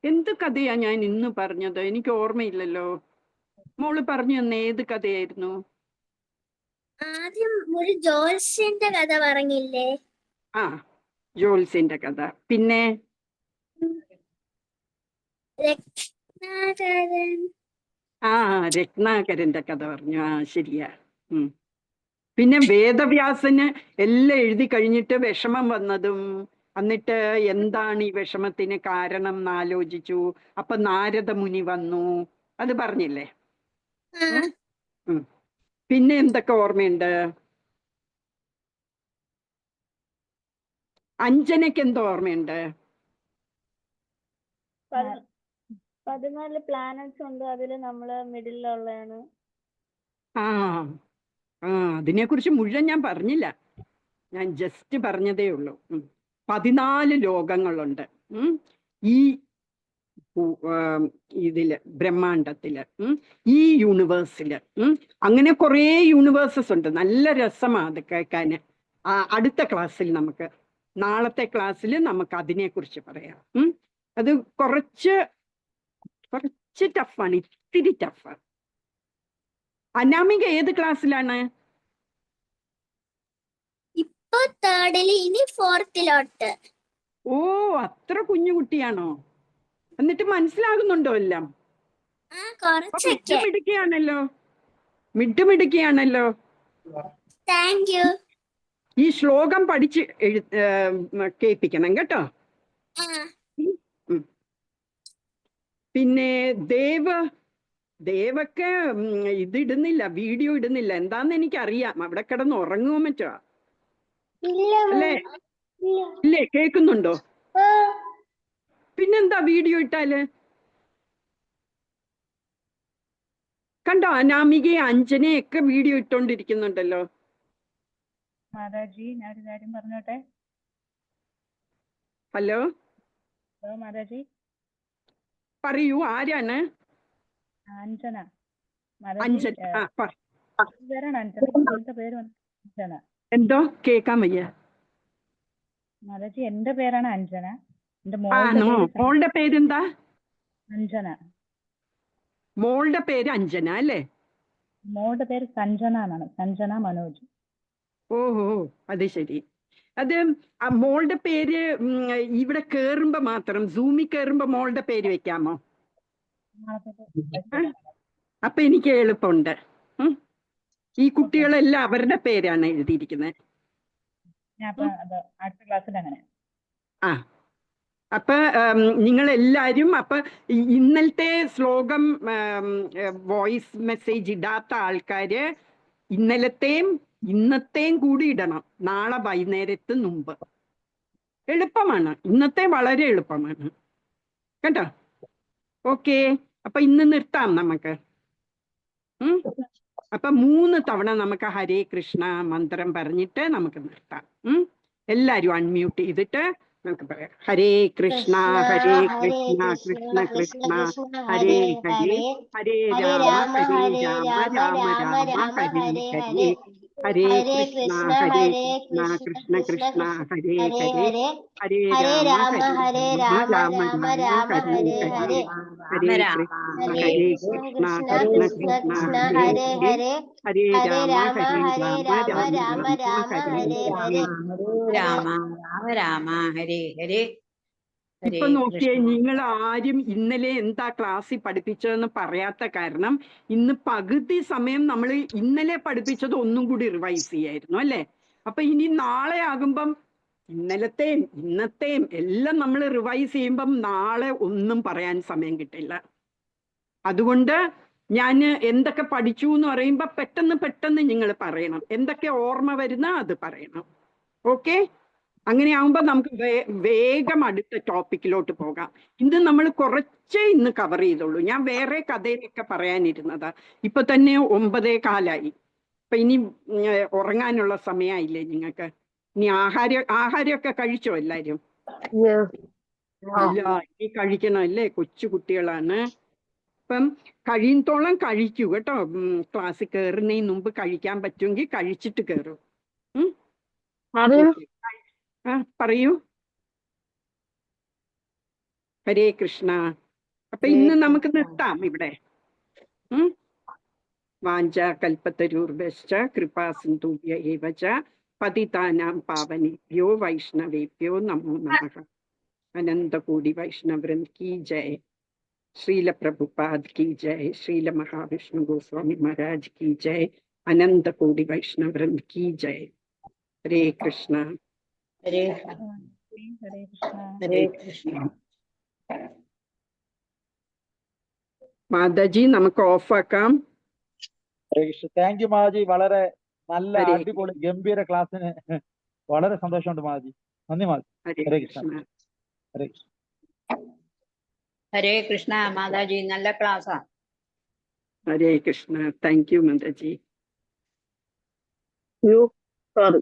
A: എന്ത് കഥയാ ഞാൻ ഇന്ന് പറഞ്ഞത്? എനിക്ക് ഓർമ്മയില്ലല്ലോ. മോള് പറഞ്ഞു തന്നെ, ഏത് കഥയായിരുന്നു?
B: ആദ്യം ഒരു ജോത്സ്യന്റെ കഥ പറഞ്ഞില്ലേ?
A: ആ, ജോത്സ്യന്റെ കഥ. പിന്നെ
B: രത്നാകരൻ.
A: രത്നാകരന്റെ കഥ പറഞ്ഞു. ശരിയാ. പിന്നെ വേദവ്യാസന് എല്ലാം എഴുതി കഴിഞ്ഞിട്ട് വിഷമം വന്നതും, എന്നിട്ട് എന്താണ് ഈ വിഷമത്തിന് കാരണം എന്ന് ആലോചിച്ചു. അപ്പൊ നാരദ മുനി വന്നു, അത് പറഞ്ഞില്ലേ? പിന്നെ എന്തൊക്കെ ഓർമ്മയുണ്ട്? അഞ്ജനയ്ക്ക് എന്തോ ഓർമ്മയുണ്ട്?
E: 14 പ്ലാനറ്റ്സ് ഉണ്ട്, അതില് നമ്മള് മിഡിലുള്ളതാണ്.
A: ആ ആ അതിനെക്കുറിച്ച് മുഴുവൻ ഞാൻ പറഞ്ഞില്ല, ഞാൻ ജസ്റ്റ് പറഞ്ഞതേ ഉള്ളൂ. 14 ലോകങ്ങളുണ്ട് ഈ ഇതില്, ബ്രഹ്മാണ്ടത്തില്, ഈ യൂണിവേഴ്സില്. അങ്ങനെ കുറേ യൂണിവേഴ്സസ് ഉണ്ട്. നല്ല രസമാണ് അത് കേൾക്കാൻ. അടുത്ത ക്ലാസ്സിൽ നമുക്ക്, നാളത്തെ ക്ലാസ്സിൽ നമുക്ക് അതിനെക്കുറിച്ച് പറയാം. അത് കുറച്ച് ടഫാണ്, ഇത്തിരി ടഫ്. അനാമിക ഏത് ക്ലാസ്സിലാണ്?
B: ഇപ്പൊ 3rd-ല്, ഇനി 4th-ലോട്ട്.
A: ഓ, അത്ര കുഞ്ഞു കുട്ടിയാണോ? എന്നിട്ട് മനസ്സിലാകുന്നുണ്ടോ എല്ലാം?
B: കുറച്ചൊക്കെ.
A: മിടുമിടുക്കിയാണല്ലോ.
B: Thank you.
A: ഈ ശ്ലോകം പഠിച്ച് കേൾപ്പിക്കണം കേട്ടോ. പിന്നെ ദേവൊക്കെ ഇതിടുന്നില്ല, വീഡിയോ ഇടുന്നില്ല. എന്താന്ന് എനിക്കറിയാം, അവിടെ കിടന്ന് ഉറങ്ങുമോ മറ്റോ അല്ലേ? ഇല്ലേ, കേൾക്കുന്നുണ്ടോ? പിന്നെന്താ വീഡിയോ ഇട്ടാല്? കണ്ടോ, അനാമികയും അഞ്ജനയൊക്കെ വീഡിയോ ഇട്ടോണ്ടിരിക്കുന്നുണ്ടല്ലോ.
C: മാതാജി, ഞാനൊരു കാര്യം പറഞ്ഞോട്ടെ.
A: ഹലോ
C: മാതാജി.
A: പറയൂ, ആരാണ്?
C: അഞ്ജന.
A: അഞ്ജന.
C: പേരാണ് അഞ്ജന, എന്റെ പേര് അഞ്ജന.
A: എന്തോ കേക്കാൻ വയ്യ.
C: മാതാജി, എന്റെ പേരാണ് അഞ്ജന. എന്റെ
A: മോളുടെ പേരെന്താ?
C: അഞ്ജന.
A: മോളുടെ പേര് അഞ്ജന അല്ലേ?
C: മോളുടെ പേര് സഞ്ജന എന്നാണ്, സഞ്ജന മനോജ്.
A: ഓഹോ, അത് ശരി. അത് മോളുടെ പേര് ഇവിടെ കേറുമ്പോ മാത്രം, സൂമിൽ കേറുമ്പോ മോളുടെ പേര് വെക്കാമോ? അപ്പൊ എനിക്ക് എളുപ്പമുണ്ട്. ഈ കുട്ടികളെല്ലാം അവരുടെ പേരാണ് എഴുതിയിരിക്കുന്നത്.
C: അടുത്ത ക്ലാസ്സിൽ അങ്ങനെ.
A: അപ്പൊ നിങ്ങൾ എല്ലാരും, അപ്പൊ ഇന്നലത്തെ ശ്ലോകം വോയിസ് മെസ്സേജ് ഇടാത്ത ആൾക്കാര് ഇന്നലത്തെയും ഇന്നത്തെയും കൂടി ഇടണം, നാളെ വൈകുന്നേരത്ത് മുമ്പ്. എളുപ്പമാണ്, ഇന്നത്തെ വളരെ എളുപ്പമാണ് കേട്ടോ. ഓക്കെ, അപ്പൊ ഇന്ന് നിർത്താം നമുക്ക്. അപ്പൊ 3 തവണ നമുക്ക് ഹരേ കൃഷ്ണ മന്ത്രം പറഞ്ഞിട്ട് നമുക്ക് നിർത്താം. എല്ലാരും അൺമ്യൂട്ട് ചെയ്തിട്ട് നമുക്ക് പറയാം. ഹരേ കൃഷ്ണ ഹരേ കൃഷ്ണ കൃഷ്ണ കൃഷ്ണ ഹരേ ഹരേ, ഹരേ രാമ ഹരേ രാമ രാമ രാമ ഹരേ ഹരേ, ഹരേ കൃഷ്ണ ഹരേ കൃഷ്ണ കൃഷ്ണ ഹരേ ഹരേ, ഹരേ രാമ ഹരേ രാമ രാമ രാമ ഹരേ ഹരേ, ഹരേ കൃഷ്ണ ഹരേ കൃഷ്ണ കൃഷ്ണ കൃഷ്ണ ഹരേ ഹരേ, ഹരേ രാമ ഹരേ രാമ രാമ രാമ ഹരേ ഹരേ,
F: രാമ രാമ ഹരേ ഹരേ.
A: ഇപ്പൊ നോക്കിയേ, നിങ്ങൾ ആരും ഇന്നലെ എന്താ ക്ലാസ്സിൽ പഠിപ്പിച്ചതെന്ന് പറയാത്ത കാരണം ഇന്ന് പകുതി സമയം നമ്മൾ ഇന്നലെ പഠിപ്പിച്ചത് ഒന്നും കൂടി റിവൈസ് ചെയ്യായിരുന്നു അല്ലേ? അപ്പൊ ഇനി നാളെ ആകുമ്പം ഇന്നലത്തെയും ഇന്നത്തെയും എല്ലാം നമ്മൾ റിവൈസ് ചെയ്യുമ്പം നാളെ ഒന്നും പറയാൻ സമയം കിട്ടില്ല. അതുകൊണ്ട് ഞാൻ എന്തൊക്കെ പഠിച്ചു എന്ന് പറയുമ്പോ പെട്ടെന്ന് നിങ്ങൾ പറയണം, എന്തൊക്കെ ഓർമ്മ വരുന്ന അത് പറയണം. ഓക്കെ, അങ്ങനെ ആവുമ്പോ നമുക്ക് വേഗം അടുത്ത ടോപ്പിക്കിലോട്ട് പോകാം. ഇന്ന് നമ്മൾ കുറച്ചേ ഇന്ന് കവർ ചെയ്തുള്ളൂ. ഞാൻ വേറെ കഥയിലൊക്കെ പറയാനിരുന്നതാ. ഇപ്പൊ തന്നെ 9:15. അപ്പൊ ഇനി ഉറങ്ങാനുള്ള സമയമായില്ലേ നിങ്ങൾക്ക്? ഇനി ആഹാരമൊക്കെ കഴിച്ചോ എല്ലാരും? ഇല്ല, ഇനി കഴിക്കണമല്ലേ, കൊച്ചു കുട്ടികളാണ്. അപ്പം കഴിയുന്നോളം കഴിക്കൂ കേട്ടോ. ക്ലാസ്സിൽ കയറുന്നതിന് മുമ്പ് കഴിക്കാൻ പറ്റുമെങ്കിൽ കഴിച്ചിട്ട് കയറും. പറയൂ. ഹരേ കൃഷ്ണ. അപ്പൊ ഇന്ന് നമുക്ക് നിർത്താം ഇവിടെ. വാഞ്ച കൽപ്പതരൂർഭ്യശ്ച കൃപാ സിന്ധുഭ്യ ഏവ ച പതിതാനാം പാവനേഭ്യോ വൈഷ്ണവേഭ്യോ നമോ നമഃ. അനന്തകോടി വൈഷ്ണവ്രൻ കി ജയ്. श्रील प्रभुपाद की जय. श्रील महाविष्णु गोस्वामी महाराज की जय. अनंत कोटि वैष्णव वृंद की जय. हरे कृष्णा
F: ഹരേ
C: ഹരേ കൃഷ്ണ.
F: ഹരേ കൃഷ്ണ.
A: മാതാജി, നമുക്ക് ഓഫാക്കാം.
G: താങ്ക് യു മാതാജി, വളരെ നല്ല അടിപൊളി ഗംഭീര ക്ലാസ്സിന് വളരെ സന്തോഷമുണ്ട് മാതാജി. നന്ദി മാതാജി.
A: ഹരേ
G: ഹരേ കൃഷ്ണ.
A: കൃഷ്ണ.
G: ഹരേ കൃഷ്ണ.
F: ഹരേ കൃഷ്ണ മാതാജി, നല്ല ക്ലാസ്സാ.
A: ഹരേ കൃഷ്ണ. താങ്ക് യു മാതാജി.
D: സോറി.